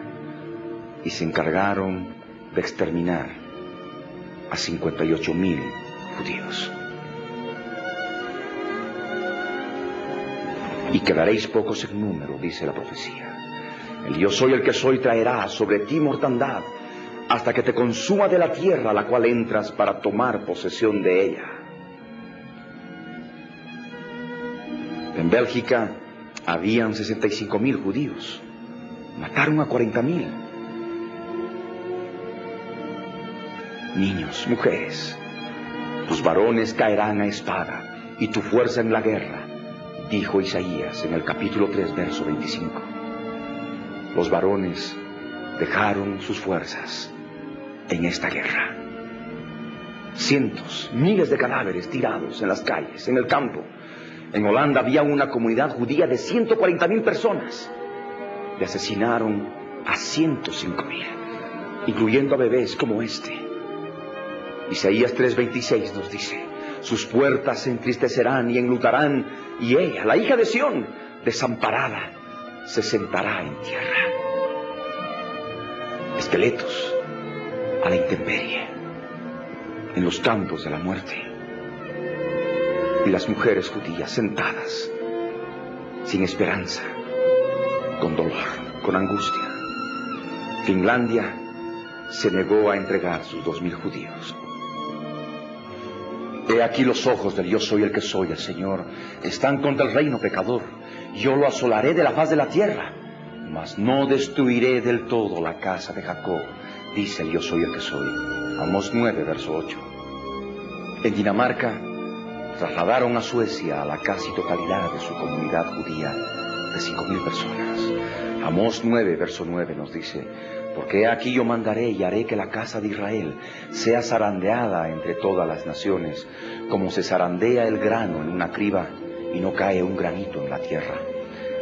y se encargaron de exterminar a 58.000 judíos. Y quedaréis pocos en número, dice la profecía. El yo soy el que soy traerá sobre ti mortandad, hasta que te consuma de la tierra a la cual entras para tomar posesión de ella. En Bélgica habían 65.000 judíos. Mataron a 40.000. Niños, mujeres, tus varones caerán a espada y tu fuerza en la guerra, dijo Isaías en el capítulo 3, verso 25. Los varones dejaron sus fuerzas en esta guerra. Cientos, miles de cadáveres tirados en las calles, en el campo. En Holanda había una comunidad judía de 140.000 personas. Le asesinaron a 105.000, incluyendo a bebés como este. Isaías 3:26 nos dice: sus puertas se entristecerán y enlutarán, y ella, la hija de Sión, desamparada, se sentará en tierra. Esqueletos a la intemperie, en los campos de la muerte. Y las mujeres judías sentadas, sin esperanza, con dolor, con angustia. Finlandia se negó a entregar sus 2.000 judíos. He aquí los ojos del yo soy el que soy, el Señor, están contra el reino pecador. Yo lo asolaré de la faz de la tierra, mas no destruiré del todo la casa de Jacob, dice el yo soy el que soy. Amós 9, verso 8. En Dinamarca trasladaron a Suecia a la casi totalidad de su comunidad judía de 5.000 personas. Amós 9, verso 9 nos dice: porque aquí yo mandaré y haré que la casa de Israel sea zarandeada entre todas las naciones, como se zarandea el grano en una criba y no cae un granito en la tierra.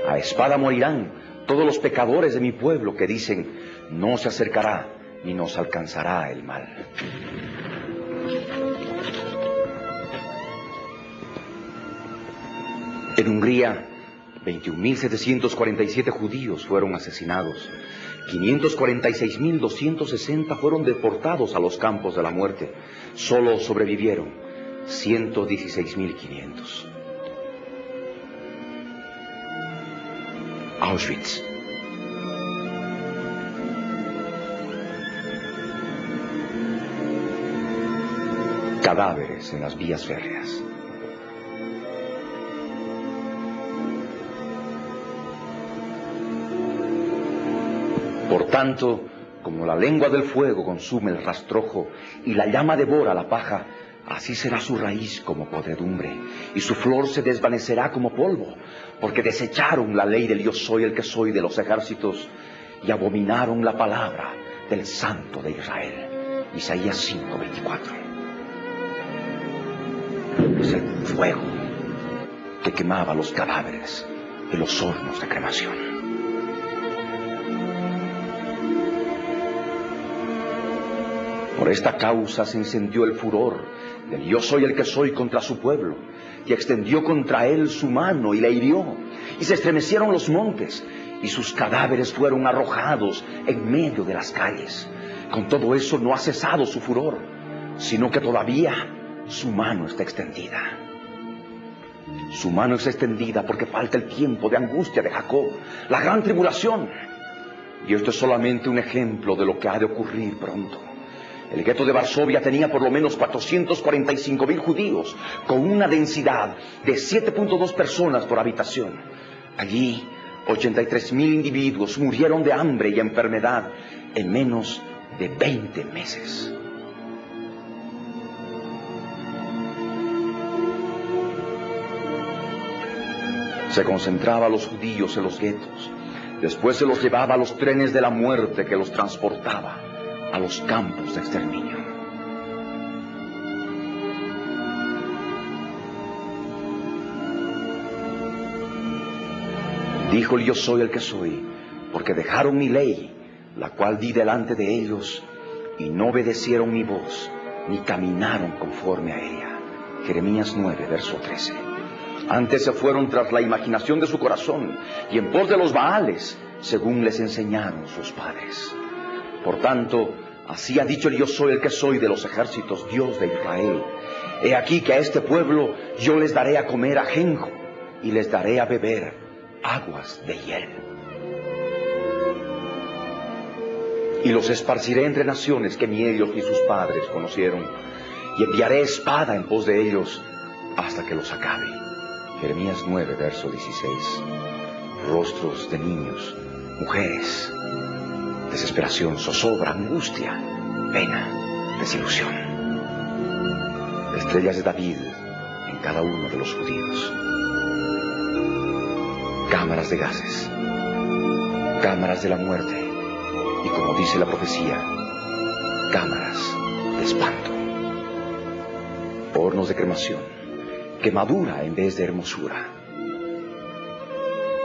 A espada morirán todos los pecadores de mi pueblo que dicen: no se acercará ni nos alcanzará el mal. En Hungría, 21.747 judíos fueron asesinados. 546.260 fueron deportados a los campos de la muerte. Solo sobrevivieron 116.500. Auschwitz. Cadáveres en las vías férreas. Por tanto, como la lengua del fuego consume el rastrojo y la llama devora la paja, así será su raíz como podredumbre y su flor se desvanecerá como polvo, porque desecharon la ley del yo soy el que soy de los ejércitos y abominaron la palabra del Santo de Israel. Isaías 5:24. Es el fuego que quemaba los cadáveres en los hornos de cremación. Por esta causa se encendió el furor del yo soy el que soy contra su pueblo, y extendió contra él su mano y le hirió, y se estremecieron los montes, y sus cadáveres fueron arrojados en medio de las calles. Con todo eso no ha cesado su furor, sino que todavía su mano está extendida. Su mano es extendida porque falta el tiempo de angustia de Jacob, la gran tribulación. Y esto es solamente un ejemplo de lo que ha de ocurrir pronto. El gueto de Varsovia tenía por lo menos 445,000 judíos, con una densidad de 7.2 personas por habitación. Allí, 83,000 individuos murieron de hambre y enfermedad en menos de 20 meses. Se concentraba a los judíos en los guetos. Después se los llevaba a los trenes de la muerte que los transportaba a los campos de exterminio. Díjole: yo soy el que soy, porque dejaron mi ley, la cual di delante de ellos, y no obedecieron mi voz, ni caminaron conforme a ella. Jeremías 9, verso 13. Antes se fueron tras la imaginación de su corazón, y en pos de los Baales, según les enseñaron sus padres. Por tanto, así ha dicho el yo soy el que soy de los ejércitos, Dios de Israel. He aquí que a este pueblo yo les daré a comer ajenjo, y les daré a beber aguas de hiel. Y los esparciré entre naciones que ni ellos ni sus padres conocieron, y enviaré espada en pos de ellos hasta que los acabe. Jeremías 9, verso 16. Rostros de niños, mujeres, desesperación, zozobra, angustia, pena, desilusión. Estrellas de David en cada uno de los judíos. Cámaras de gases, cámaras de la muerte, y como dice la profecía, cámaras de espanto. Hornos de cremación, quemadura en vez de hermosura,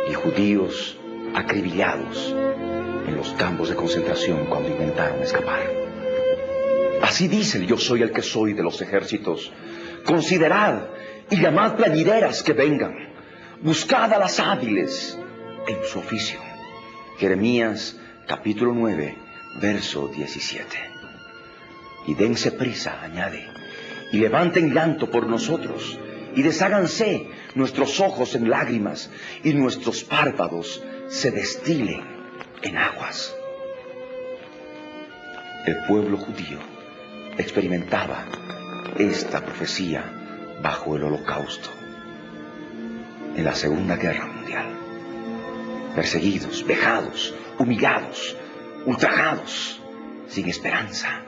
y judíos acribillados en los campos de concentración cuando intentaron escapar. Así dice el yo soy el que soy de los ejércitos: considerad y llamad plañideras que vengan, buscad a las hábiles en su oficio. Jeremías capítulo 9, verso 17. Y dense prisa, añade, y levanten llanto por nosotros, y desháganse nuestros ojos en lágrimas, y nuestros párpados se destilen en aguas. El pueblo judío experimentaba esta profecía bajo el Holocausto, en la Segunda Guerra Mundial. Perseguidos, vejados, humillados, ultrajados, sin esperanza.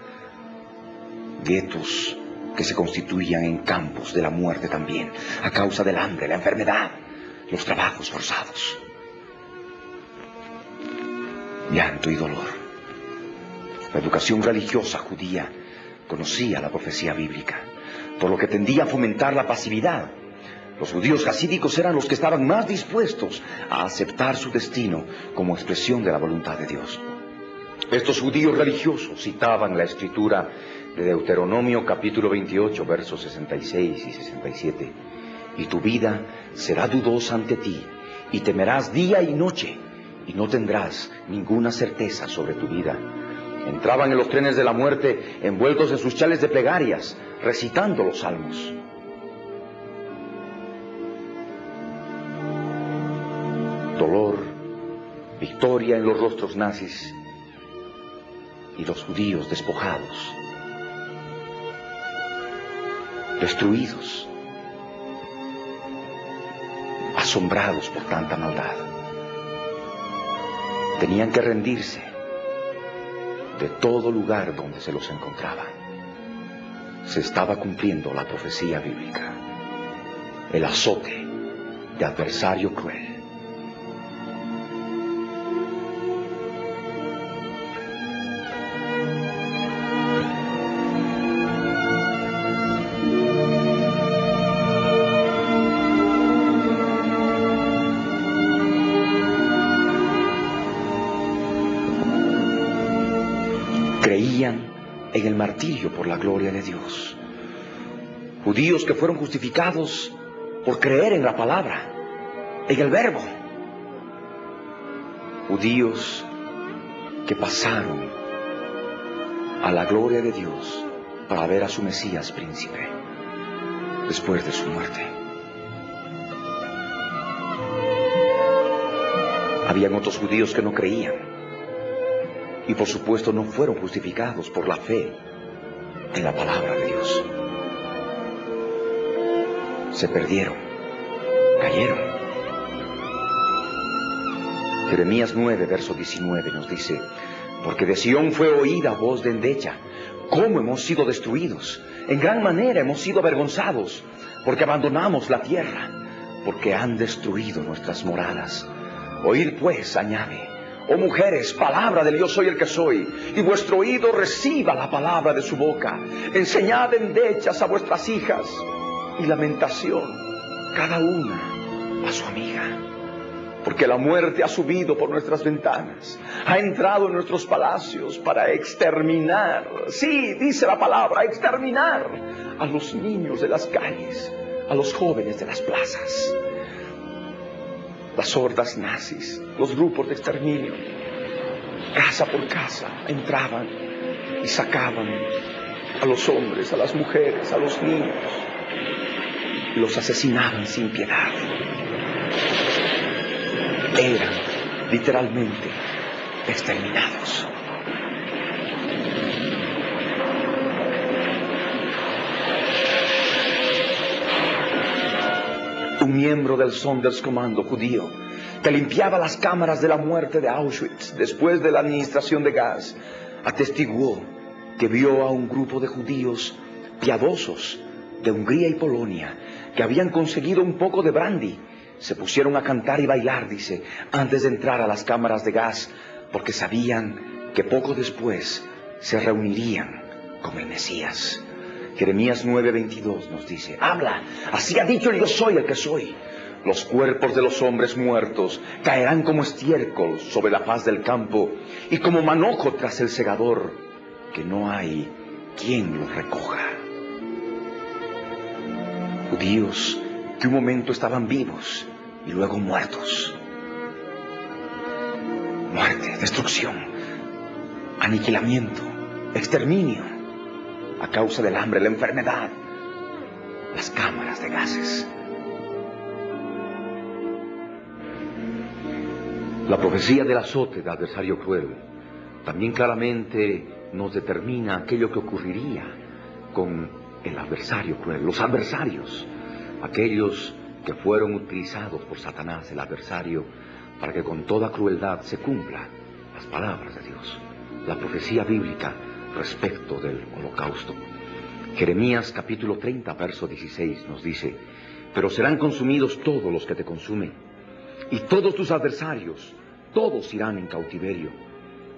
Guetos que se constituían en campos de la muerte también, a causa del hambre, la enfermedad, los trabajos forzados. Llanto y dolor. La educación religiosa judía conocía la profecía bíblica, por lo que tendía a fomentar la pasividad. Los judíos hasídicos eran los que estaban más dispuestos a aceptar su destino como expresión de la voluntad de Dios. Estos judíos religiosos citaban la escritura de Deuteronomio capítulo 28, versos 66 y 67. Y tu vida será dudosa ante ti, y temerás día y noche, y no tendrás ninguna certeza sobre tu vida. Entraban en los trenes de la muerte envueltos en sus chales de plegarias, recitando los salmos. Dolor, victoria en los rostros nazis, y los judíos despojados, destruidos, asombrados por tanta maldad. Tenían que rendirse de todo lugar donde se los encontraba. Se estaba cumpliendo la profecía bíblica, el azote de adversario cruel. Creían en el martirio por la gloria de Dios. Judíos que fueron justificados por creer en la palabra, en el verbo. Judíos que pasaron a la gloria de Dios para ver a su Mesías príncipe después de su muerte. Habían otros judíos que no creían. Y por supuesto no fueron justificados por la fe en la palabra de Dios. Se perdieron, cayeron. Jeremías 9, verso 19 nos dice: porque de Sión fue oída voz de endecha, cómo hemos sido destruidos, en gran manera hemos sido avergonzados, porque abandonamos la tierra, porque han destruido nuestras moradas. Oíd pues, añade, oh mujeres, palabra del yo soy el que soy, y vuestro oído reciba la palabra de su boca. Enseñad endechas a vuestras hijas, y lamentación cada una a su amiga. Porque la muerte ha subido por nuestras ventanas, ha entrado en nuestros palacios para exterminar, sí, dice la palabra, exterminar a los niños de las calles, a los jóvenes de las plazas. Las hordas nazis, los grupos de exterminio, casa por casa, entraban y sacaban a los hombres, a las mujeres, a los niños, y los asesinaban sin piedad. Eran literalmente exterminados. Un miembro del Sonderskommando judío que limpiaba las cámaras de la muerte de Auschwitz después de la administración de gas, atestiguó que vio a un grupo de judíos piadosos de Hungría y Polonia que habían conseguido un poco de brandy. Se pusieron a cantar y bailar, dice, antes de entrar a las cámaras de gas, porque sabían que poco después se reunirían con el Mesías. Jeremías 9:22 nos dice: habla, así ha dicho el yo soy el que soy. Los cuerpos de los hombres muertos caerán como estiércol sobre la faz del campo y como manojo tras el segador, que no hay quien los recoja. Judíos que un momento estaban vivos y luego muertos. Muerte, destrucción, aniquilamiento, exterminio, a causa del hambre, la enfermedad, las cámaras de gases. La profecía del azote del adversario cruel también claramente nos determina aquello que ocurriría con el adversario cruel, los adversarios, aquellos que fueron utilizados por Satanás, el adversario, para que con toda crueldad se cumplan las palabras de Dios, la profecía bíblica respecto del holocausto. Jeremías capítulo 30, verso 16 nos dice: pero serán consumidos todos los que te consumen, y todos tus adversarios, todos irán en cautiverio.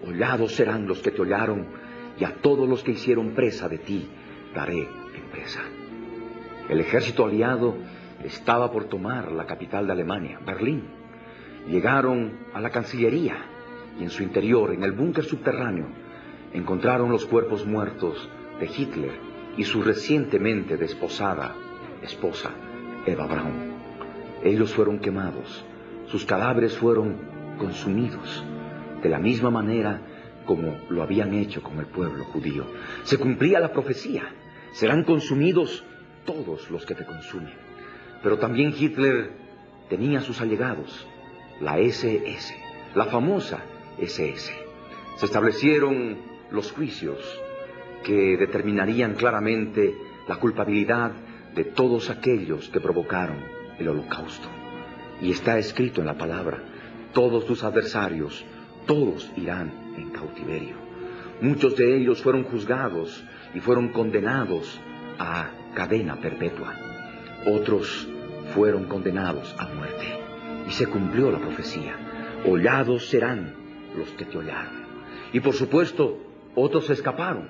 Hollados serán los que te hollaron, y a todos los que hicieron presa de ti daré en presa. El ejército aliado estaba por tomar la capital de Alemania, Berlín. Llegaron a la Cancillería y en su interior, en el búnker subterráneo, encontraron los cuerpos muertos de Hitler y su recientemente desposada esposa, Eva Braun. Ellos fueron quemados, sus cadáveres fueron consumidos, de la misma manera como lo habían hecho con el pueblo judío. Se cumplía la profecía: serán consumidos todos los que te consumen. Pero también Hitler tenía sus allegados, la SS, la famosa SS. Se establecieron los juicios que determinarían claramente la culpabilidad de todos aquellos que provocaron el holocausto. Y está escrito en la palabra: todos tus adversarios, todos irán en cautiverio. Muchos de ellos fueron juzgados y fueron condenados a cadena perpetua. Otros fueron condenados a muerte. Y se cumplió la profecía: hollados serán los que te hollaron. Y por supuesto, otros escaparon.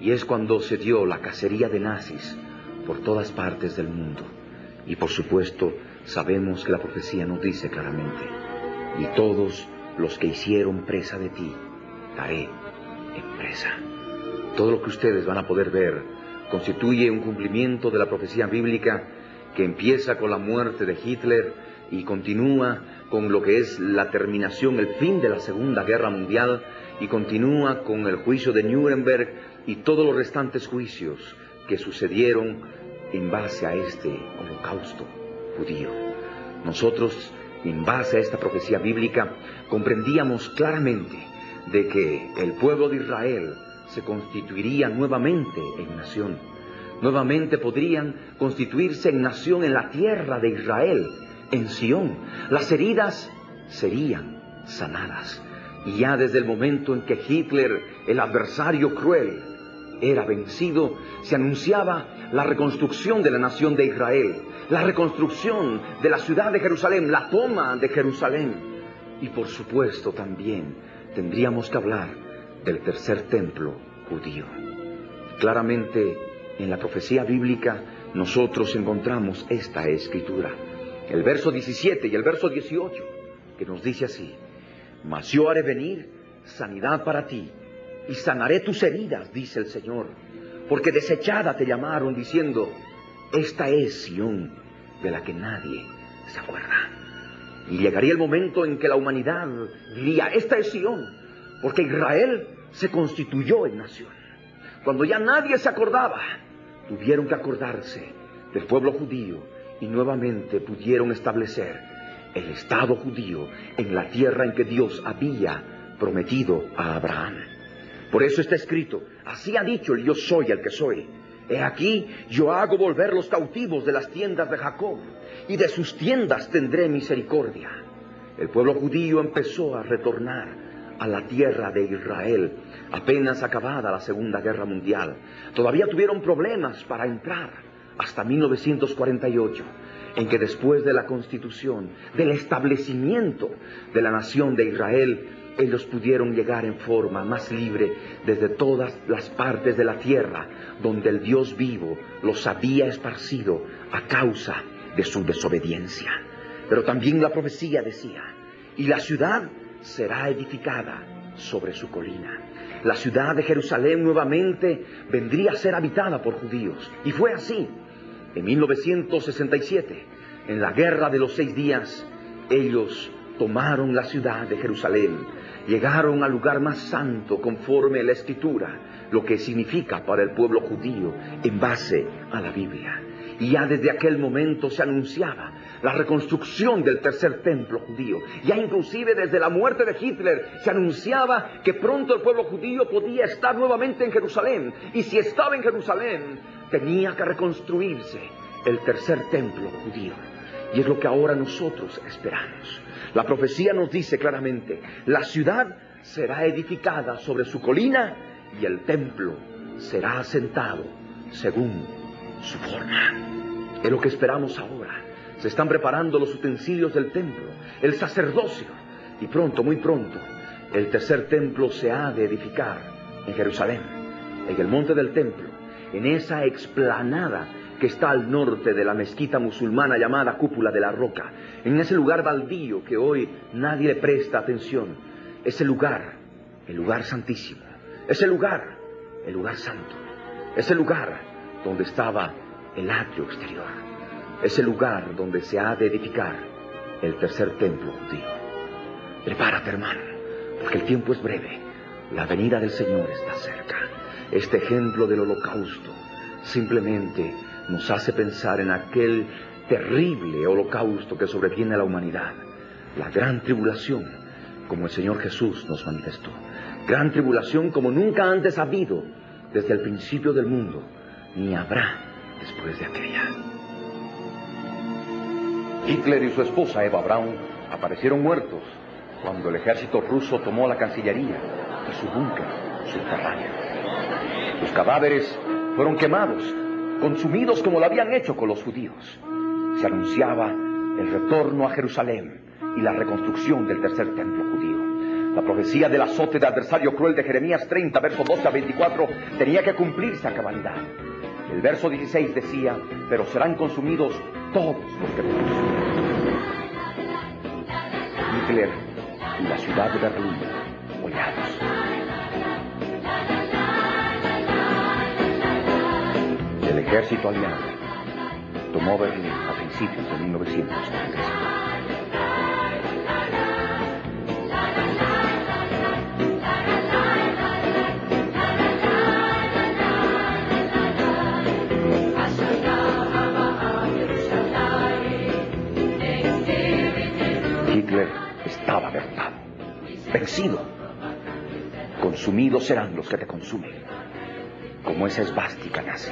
Y es cuando se dio la cacería de nazis por todas partes del mundo. Y por supuesto, sabemos que la profecía nos dice claramente: y todos los que hicieron presa de ti daré en presa. Todo lo que ustedes van a poder ver constituye un cumplimiento de la profecía bíblica que empieza con la muerte de Hitler y continúa con lo que es la terminación, el fin de la Segunda Guerra Mundial, y continúa con el juicio de Nuremberg y todos los restantes juicios que sucedieron en base a este holocausto judío. Nosotros En base a esta profecía bíblica, comprendíamos claramente de que el pueblo de Israel se constituiría nuevamente en nación. Nuevamente podrían constituirse en nación en la tierra de Israel, en Sión. Las heridas serían sanadas. Y ya desde el momento en que Hitler, el adversario cruel, era vencido, se anunciaba la reconstrucción de la nación de Israel, la reconstrucción de la ciudad de Jerusalén, la toma de Jerusalén. Y por supuesto también tendríamos que hablar del tercer templo judío. Claramente en la profecía bíblica nosotros encontramos esta escritura, el verso 17 y el verso 18, que nos dice así: mas yo haré venir sanidad para ti, y sanaré tus heridas, dice el Señor, porque desechada te llamaron, diciendo, esta es Sión, de la que nadie se acuerda. Y llegaría el momento en que la humanidad diría, esta es Sión, porque Israel se constituyó en nación. Cuando ya nadie se acordaba, tuvieron que acordarse del pueblo judío y nuevamente pudieron establecer el Estado judío en la tierra en que Dios había prometido a Abraham. Por eso está escrito, así ha dicho el yo soy el que soy. He aquí, yo hago volver los cautivos de las tiendas de Jacob, y de sus tiendas tendré misericordia. El pueblo judío empezó a retornar a la tierra de Israel, apenas acabada la Segunda Guerra Mundial. Todavía tuvieron problemas para entrar hasta 1948, en que después de la constitución, del establecimiento de la nación de Israel, ellos pudieron llegar en forma más libre desde todas las partes de la tierra donde el Dios vivo los había esparcido a causa de su desobediencia. Pero también la profecía decía, y la ciudad será edificada sobre su colina. La ciudad de Jerusalén nuevamente vendría a ser habitada por judíos. Y fue así. En 1967, en la Guerra de los 6 días, ellos tomaron la ciudad de Jerusalén, llegaron al lugar más santo conforme a la Escritura, lo que significa para el pueblo judío en base a la Biblia. Y ya desde aquel momento se anunciaba la reconstrucción del tercer templo judío. Ya inclusive desde la muerte de Hitler se anunciaba que pronto el pueblo judío podía estar nuevamente en Jerusalén. Y si estaba en Jerusalén, tenía que reconstruirse el tercer templo judío. Y es lo que ahora nosotros esperamos. La profecía nos dice claramente, la ciudad será edificada sobre su colina y el templo será asentado según su forma. Es lo que esperamos ahora. Se están preparando los utensilios del templo, el sacerdocio, y pronto, muy pronto, el tercer templo se ha de edificar en Jerusalén, en el monte del templo, en esa explanada que está al norte de la mezquita musulmana llamada Cúpula de la Roca, en ese lugar baldío que hoy nadie le presta atención. Ese lugar, el lugar santísimo, ese lugar, el lugar santo, ese lugar donde estaba el atrio exterior, ese lugar donde se ha de edificar el tercer templo judío. Prepárate, hermano, porque el tiempo es breve, la venida del Señor está cerca. Este ejemplo del holocausto simplemente nos hace pensar en aquel terrible holocausto que sobreviene a la humanidad, la gran tribulación, como el Señor Jesús nos manifestó, gran tribulación como nunca antes ha habido desde el principio del mundo, ni habrá después de aquella. Hitler y su esposa Eva Braun aparecieron muertos cuando el ejército ruso tomó la Cancillería y su búnker subterráneo. Sus cadáveres fueron quemados, consumidos como lo habían hecho con los judíos. Se anunciaba el retorno a Jerusalén y la reconstrucción del tercer templo judío. La profecía del azote de adversario cruel de Jeremías 30, versos 12 a 24, tenía que cumplirse a cabalidad. El verso 16 decía, pero serán consumidos todos los que produzcan. Hitler y la ciudad de Berlín hollados. El ejército aliado tomó Berlín a principios de 1945. estaba derrotado, vencido. Consumidos serán los que te consumen, como esa esvástica nazi.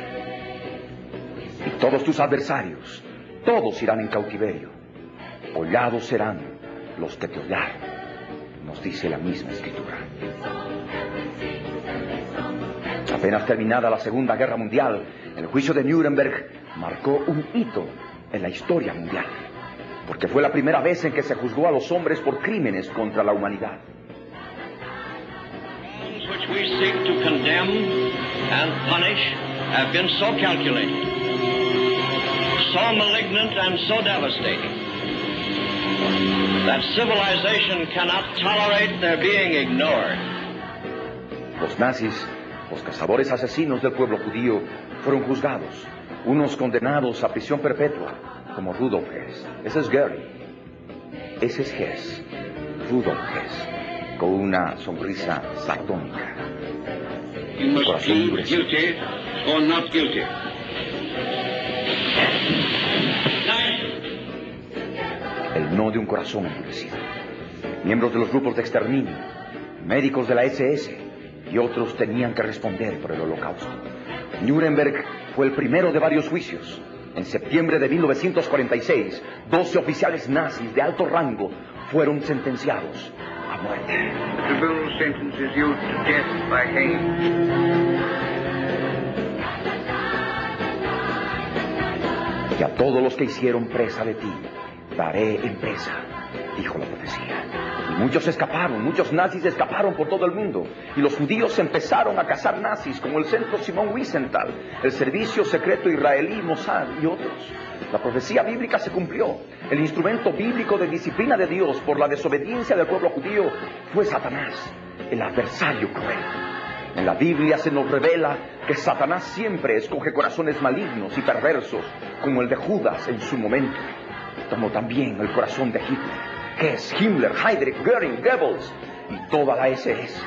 Y todos tus adversarios, todos irán en cautiverio. Hollados serán los que te hollaron, nos dice la misma Escritura. Apenas terminada la Segunda Guerra Mundial, el juicio de Nuremberg marcó un hito en la historia mundial, porque fue la primera vez en que se juzgó a los hombres por crímenes contra la humanidad. Which we seek to condemn and punish have been so calculated, so malignant and so devastating that civilization cannot tolerate their being ignored. Los nazis, los cazadores asesinos del pueblo judío, fueron juzgados, unos condenados a prisión perpetua, como Rudolf Hess. Ese es Goering. Ese es Hess, Rudolf Hess, con una sonrisa sardónica. You must plead guilty or not guilty. El no de un corazón endurecido. Miembros de los grupos de exterminio, médicos de la SS y otros tenían que responder por el Holocausto. Nuremberg fue el primero de varios juicios. En septiembre de 1946, 12 oficiales nazis de alto rango fueron sentenciados a muerte. The tribunal sentences you to death by hanging. Y a todos los que hicieron presa de ti, daré en presa, dijo la profecía. Y muchos escaparon, muchos nazis escaparon por todo el mundo. Y los judíos empezaron a cazar nazis, como el Centro Simón Wiesenthal, el Servicio Secreto Israelí, Mossad y otros. La profecía bíblica se cumplió. El instrumento bíblico de disciplina de Dios por la desobediencia del pueblo judío fue Satanás, el adversario cruel. En la Biblia se nos revela que Satanás siempre escoge corazones malignos y perversos, como el de Judas en su momento. Tomó también el corazón de Hitler, Hess, Himmler, Heydrich, Göring, Goebbels y toda la SS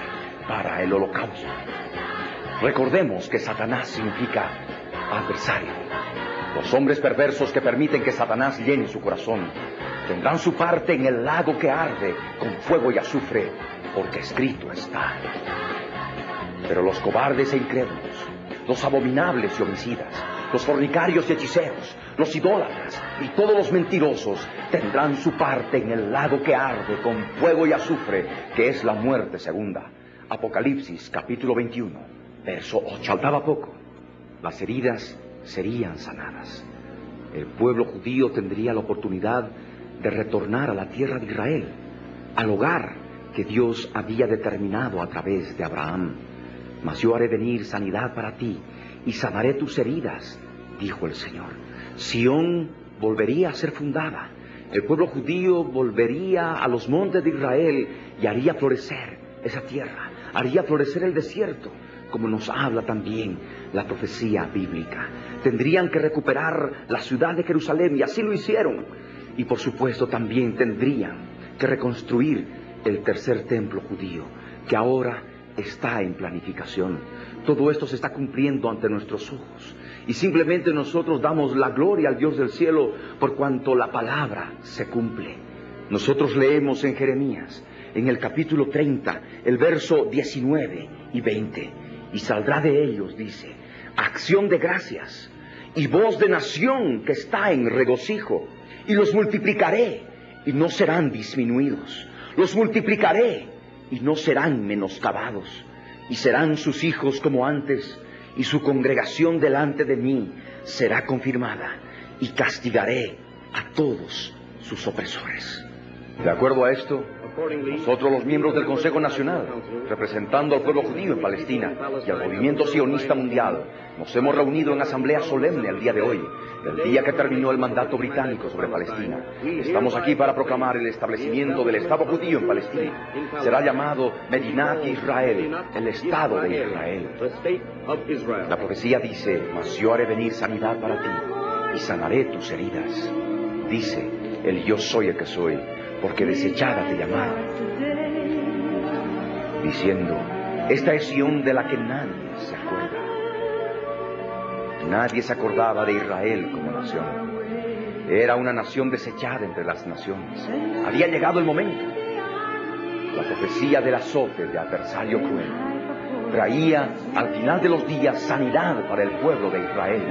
para el Holocausto. Recordemos que Satanás significa adversario. Los hombres perversos que permiten que Satanás llene su corazón tendrán su parte en el lago que arde con fuego y azufre, porque escrito está. Pero los cobardes e incrédulos, los abominables y homicidas, los fornicarios y hechiceros, los idólatras y todos los mentirosos tendrán su parte en el lago que arde con fuego y azufre, que es la muerte segunda. Apocalipsis capítulo 21, verso 8. Faltaba poco. Las heridas serían sanadas. El pueblo judío tendría la oportunidad de retornar a la tierra de Israel, al hogar que Dios había determinado a través de Abraham. Mas yo haré venir sanidad para ti y sanaré tus heridas, dijo el Señor. Sión volvería a ser fundada. El pueblo judío volvería a los montes de Israel y haría florecer esa tierra, haría florecer el desierto, como nos habla también la profecía bíblica. Tendrían que recuperar la ciudad de Jerusalén, y así lo hicieron. Y por supuesto también tendrían que reconstruir el tercer templo judío, que ahora está en planificación. Todo esto se está cumpliendo ante nuestros ojos, y simplemente nosotros damos la gloria al Dios del cielo por cuanto la palabra se cumple. Nosotros leemos en Jeremías, en el capítulo 30, el verso 19 y 20, y saldrá de ellos, dice, acción de gracias y voz de nación que está en regocijo, y los multiplicaré y no serán disminuidos, los multiplicaré y no serán menoscabados, y serán sus hijos como antes, y su congregación delante de mí será confirmada, y castigaré a todos sus opresores. De acuerdo a esto, nosotros los miembros del Consejo Nacional, representando al pueblo judío en Palestina y al movimiento sionista mundial, nos hemos reunido en asamblea solemne el día de hoy, el día que terminó el mandato británico sobre Palestina. Estamos aquí para proclamar el establecimiento del Estado judío en Palestina. Será llamado Medinat Israel, el Estado de Israel. La profecía dice, mas yo haré venir sanidad para ti y sanaré tus heridas. Dice el yo soy el que soy, porque desechada te llamaron, diciendo, esta es Sión de la que nadie se acuerda. Nadie se acordaba de Israel como nación. Era una nación desechada entre las naciones. Había llegado el momento. La profecía del azote de adversario cruel traía al final de los días sanidad para el pueblo de Israel.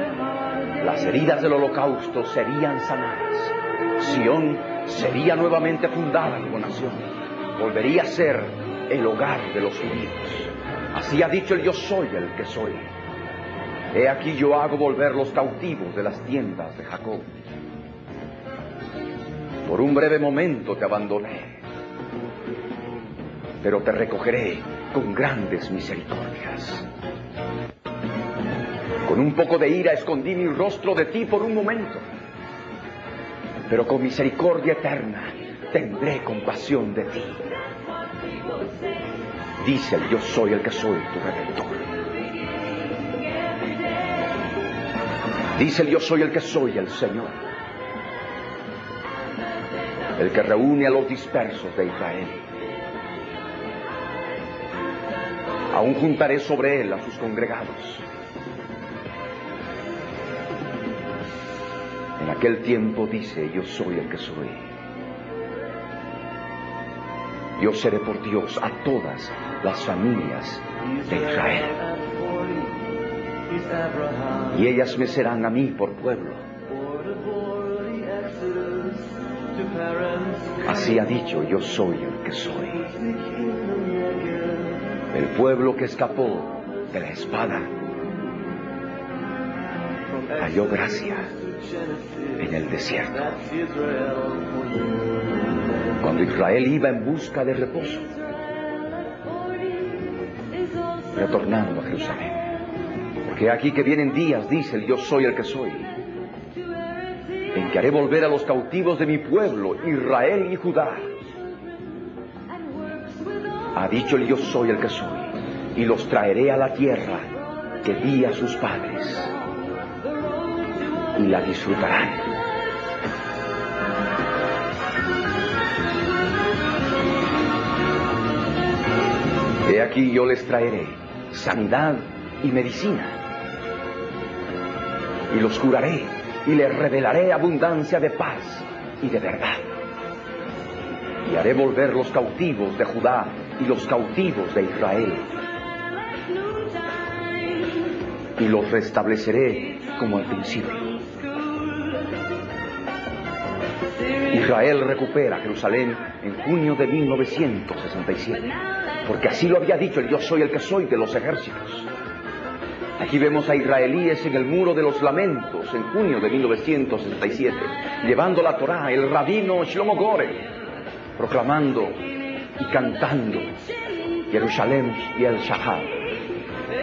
Las heridas del holocausto serían sanadas. Sión sería nuevamente fundada como nación. Volvería a ser el hogar de los judíos. Así ha dicho el yo soy el que soy. He aquí yo hago volver los cautivos de las tiendas de Jacob. Por un breve momento te abandoné, pero te recogeré con grandes misericordias. Con un poco de ira escondí mi rostro de ti por un momento, pero con misericordia eterna tendré compasión de ti. Dice el yo soy el que soy, tu Redentor. Dice el yo soy el que soy, el Señor, el que reúne a los dispersos de Israel. Aún juntaré sobre él a sus congregados. En aquel tiempo dice, yo soy el que soy. Yo seré por Dios a todas las familias de Israel. Y ellas me serán a mí por pueblo. Así ha dicho, yo soy el que soy. El pueblo que escapó de la espada halló gracia en el desierto. Cuando Israel iba en busca de reposo, retornando a Jerusalén. Porque aquí que vienen días, dice el yo soy el que soy, en que haré volver a los cautivos de mi pueblo, Israel y Judá. Ha dicho el yo soy el que soy, y los traeré a la tierra que di a sus padres, y la disfrutarán. He aquí yo les traeré sanidad y medicina, y los curaré, y les revelaré abundancia de paz y de verdad. Y haré volver los cautivos de Judá y los cautivos de Israel, y los restableceré como al principio. Israel recupera Jerusalén en junio de 1967, porque así lo había dicho el yo soy el que soy de los ejércitos. Aquí vemos a israelíes en el Muro de los Lamentos en junio de 1967, llevando la Torá, el rabino Shlomo Gore, proclamando y cantando Jerusalén y el Shahar.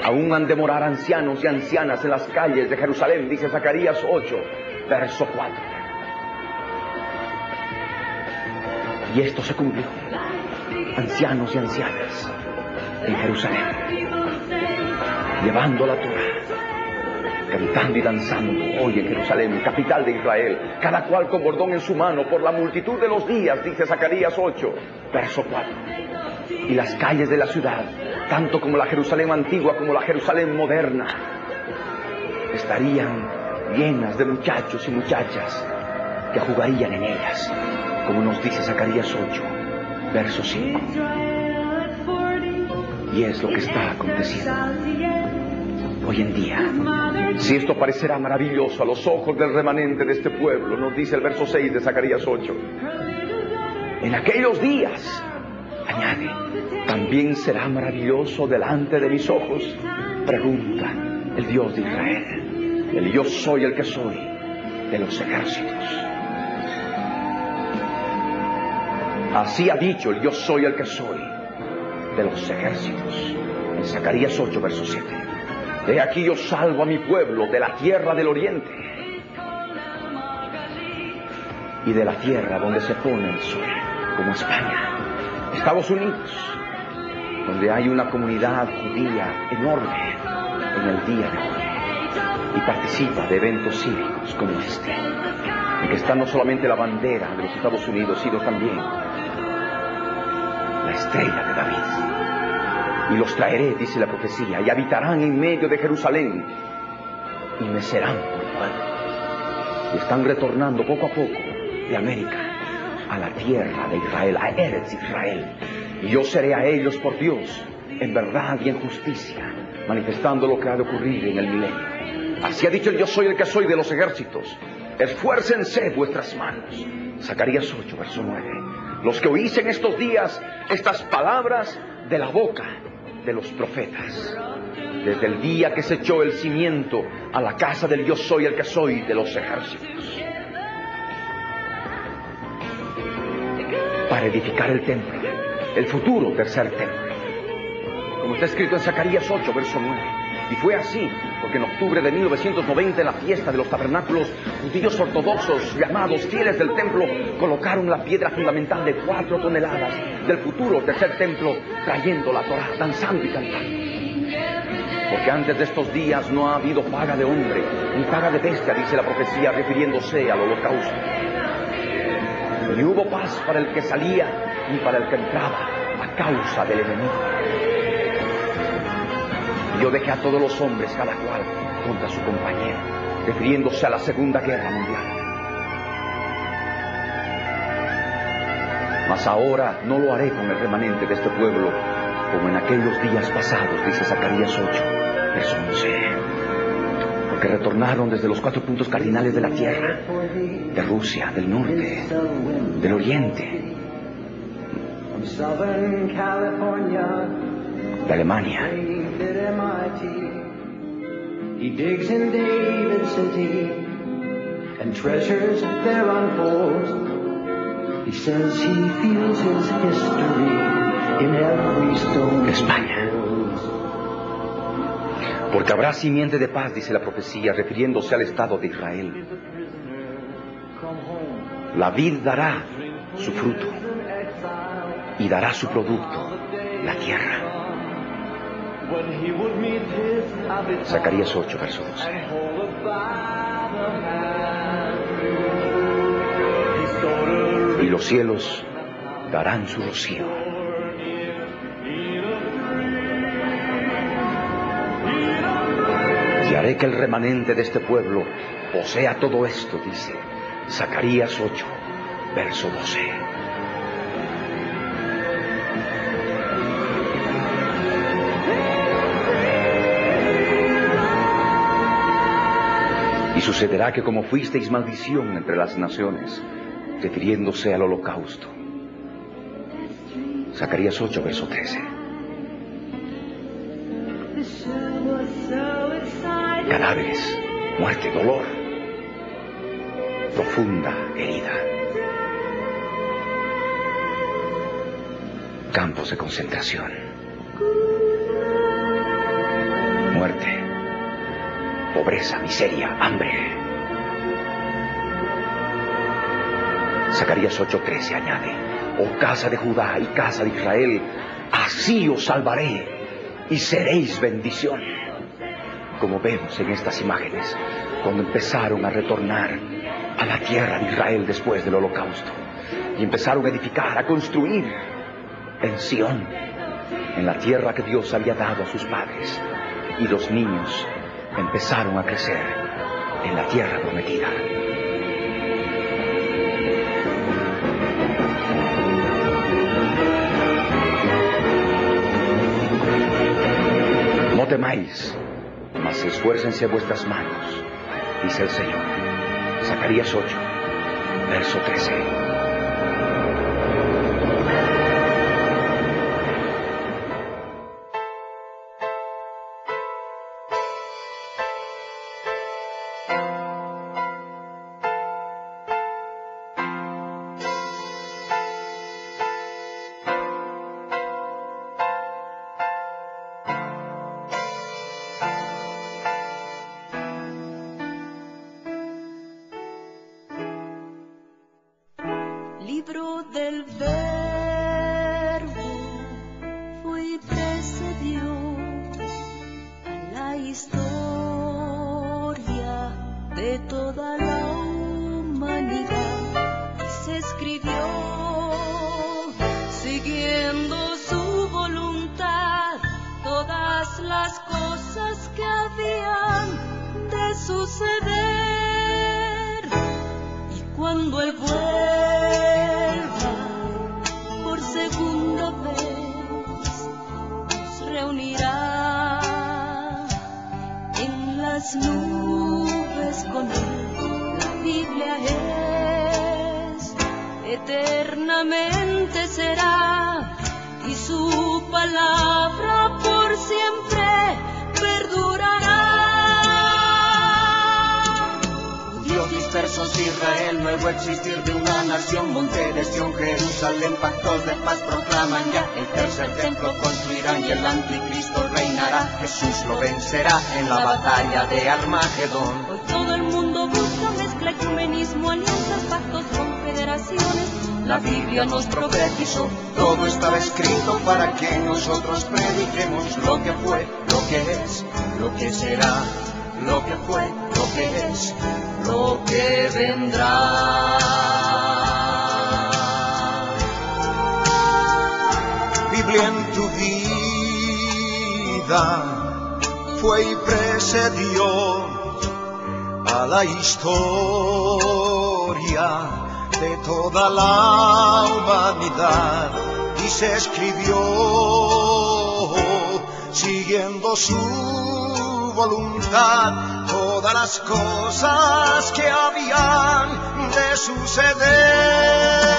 Aún han de morar ancianos y ancianas en las calles de Jerusalén, dice Zacarías 8, verso 4. Y esto se cumplió. Ancianos y ancianas en Jerusalén, llevando la Torá, cantando y danzando hoy en Jerusalén, capital de Israel, cada cual con bordón en su mano por la multitud de los días, dice Zacarías 8, verso 4. Y las calles de la ciudad, tanto como la Jerusalén antigua como la Jerusalén moderna, estarían llenas de muchachos y muchachas que jugarían en ellas, como nos dice Zacarías 8, verso 5. Y es lo que está aconteciendo hoy en día. Si esto parecerá maravilloso a los ojos del remanente de este pueblo, nos dice el verso 6 de Zacarías 8, en aquellos días, añade, también será maravilloso delante de mis ojos, pregunta el Dios de Israel, el yo soy el que soy de los ejércitos. Así ha dicho el yo soy el que soy de los ejércitos, en Zacarías 8, verso 7. He aquí yo salvo a mi pueblo de la tierra del oriente y de la tierra donde se pone el sol, como España, Estados Unidos, donde hay una comunidad judía enorme en el día de hoy y participa de eventos cívicos como este, en que está no solamente la bandera de los Estados Unidos, sino también la estrella de David. Y los traeré, dice la profecía, y habitarán en medio de Jerusalén, y me serán por pueblo. Y están retornando poco a poco de América, a la tierra de Israel, a Eretz Israel. Y yo seré a ellos por Dios, en verdad y en justicia, manifestando lo que ha de ocurrir en el milenio. Así ha dicho el yo soy el que soy de los ejércitos. Esfuércense vuestras manos. Zacarías 8, verso 9. Los que oís en estos días estas palabras de la boca de los profetas, desde el día que se echó el cimiento a la casa del yo soy el que soy de los ejércitos, para edificar el templo, el futuro tercer templo, como está escrito en Zacarías 8, verso 9. Y fue así, porque en octubre de 1990, en la fiesta de los tabernáculos, judíos ortodoxos, llamados fieles del templo, colocaron la piedra fundamental de 4 toneladas del futuro tercer templo, trayendo la Torá, danzando y cantando. Porque antes de estos días no ha habido paga de hombre, ni paga de bestia, dice la profecía, refiriéndose al holocausto. Ni hubo paz para el que salía, ni para el que entraba, a causa del enemigo. Yo dejé a todos los hombres, cada cual contra su compañero, refiriéndose a la Segunda Guerra Mundial. Mas ahora no lo haré con el remanente de este pueblo, como en aquellos días pasados, dice Zacarías 8, verso 11. Porque retornaron desde los 4 puntos cardinales de la tierra, de Rusia, del norte, del oriente, de Alemania. He digs in David's city and treasures there unfolds. He says he feels his history in every stone. España. Porque habrá simiente de paz, dice la profecía, refiriéndose al Estado de Israel. La vid dará su fruto y dará su producto, la tierra. Zacarías 8, verso 12. Y los cielos darán su rocío. Y haré que el remanente de este pueblo posea todo esto, dice Zacarías 8, verso 12. Y sucederá que como fuisteis maldición entre las naciones, refiriéndose al holocausto. Zacarías 8, verso 13. Cadáveres, muerte, dolor, profunda herida, campos de concentración, muerte, pobreza, miseria, hambre. Zacarías 8:13 añade: oh casa de Judá y casa de Israel, así os salvaré y seréis bendición. Como vemos en estas imágenes, cuando empezaron a retornar a la tierra de Israel después del holocausto, y empezaron a edificar, a construir en Sión, en la tierra que Dios había dado a sus padres, y los niños empezaron a crecer en la tierra prometida. No temáis, mas esfuércense vuestras manos, dice el Señor. Zacarías 8, verso 13. las nubes con él. La Biblia es, eternamente será, y su palabra por siempre perdurará. Judíos dispersos, Israel, nuevo existir de una nación, monte de Sión, Jerusalén, pactos de paz proclaman ya, el tercer templo construirán y el anticristo reinará. Jesús lo vencerá en la batalla de Armagedón. Hoy todo el mundo busca mezcla, ecumenismo, alianzas, pactos, confederaciones. La Biblia nos profetizó, todo estaba escrito para que nosotros prediquemos lo que fue, lo que es, lo que será, lo que fue, lo que es, lo que vendrá. Biblia en tu vida fue y precedió a la historia de toda la humanidad, y se escribió siguiendo su voluntad todas las cosas que habían de suceder.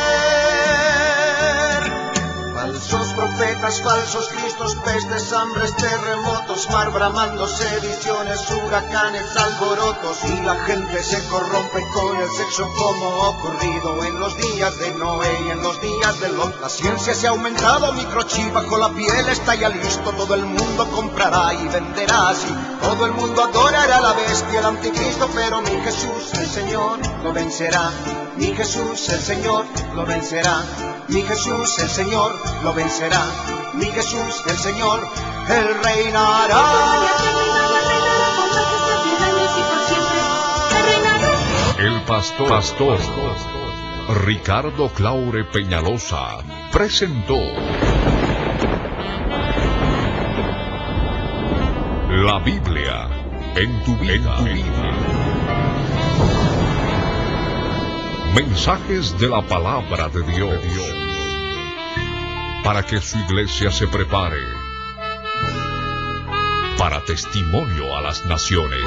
Falsos profetas, falsos cristos, pestes, hambres, terremotos, mar bramando, sediciones, huracanes, alborotos, y la gente se corrompe con el sexo como ocurrido en los días de Noé y en los días de Lot. La ciencia se ha aumentado, microchip bajo la piel está ya listo, todo el mundo comprará y venderá así, todo el mundo adorará a la bestia, el anticristo, pero mi Jesús, el Señor, lo vencerá. Mi Jesús, el Señor, lo vencerá. Mi Jesús, el Señor, lo vencerá. Mi Jesús, el Señor, Él reinará. El pastor Ricardo Claure Peñalosa presentó La Biblia en tu vida. Mensajes de la palabra de Dios para que su iglesia se prepare para testimonio a las naciones.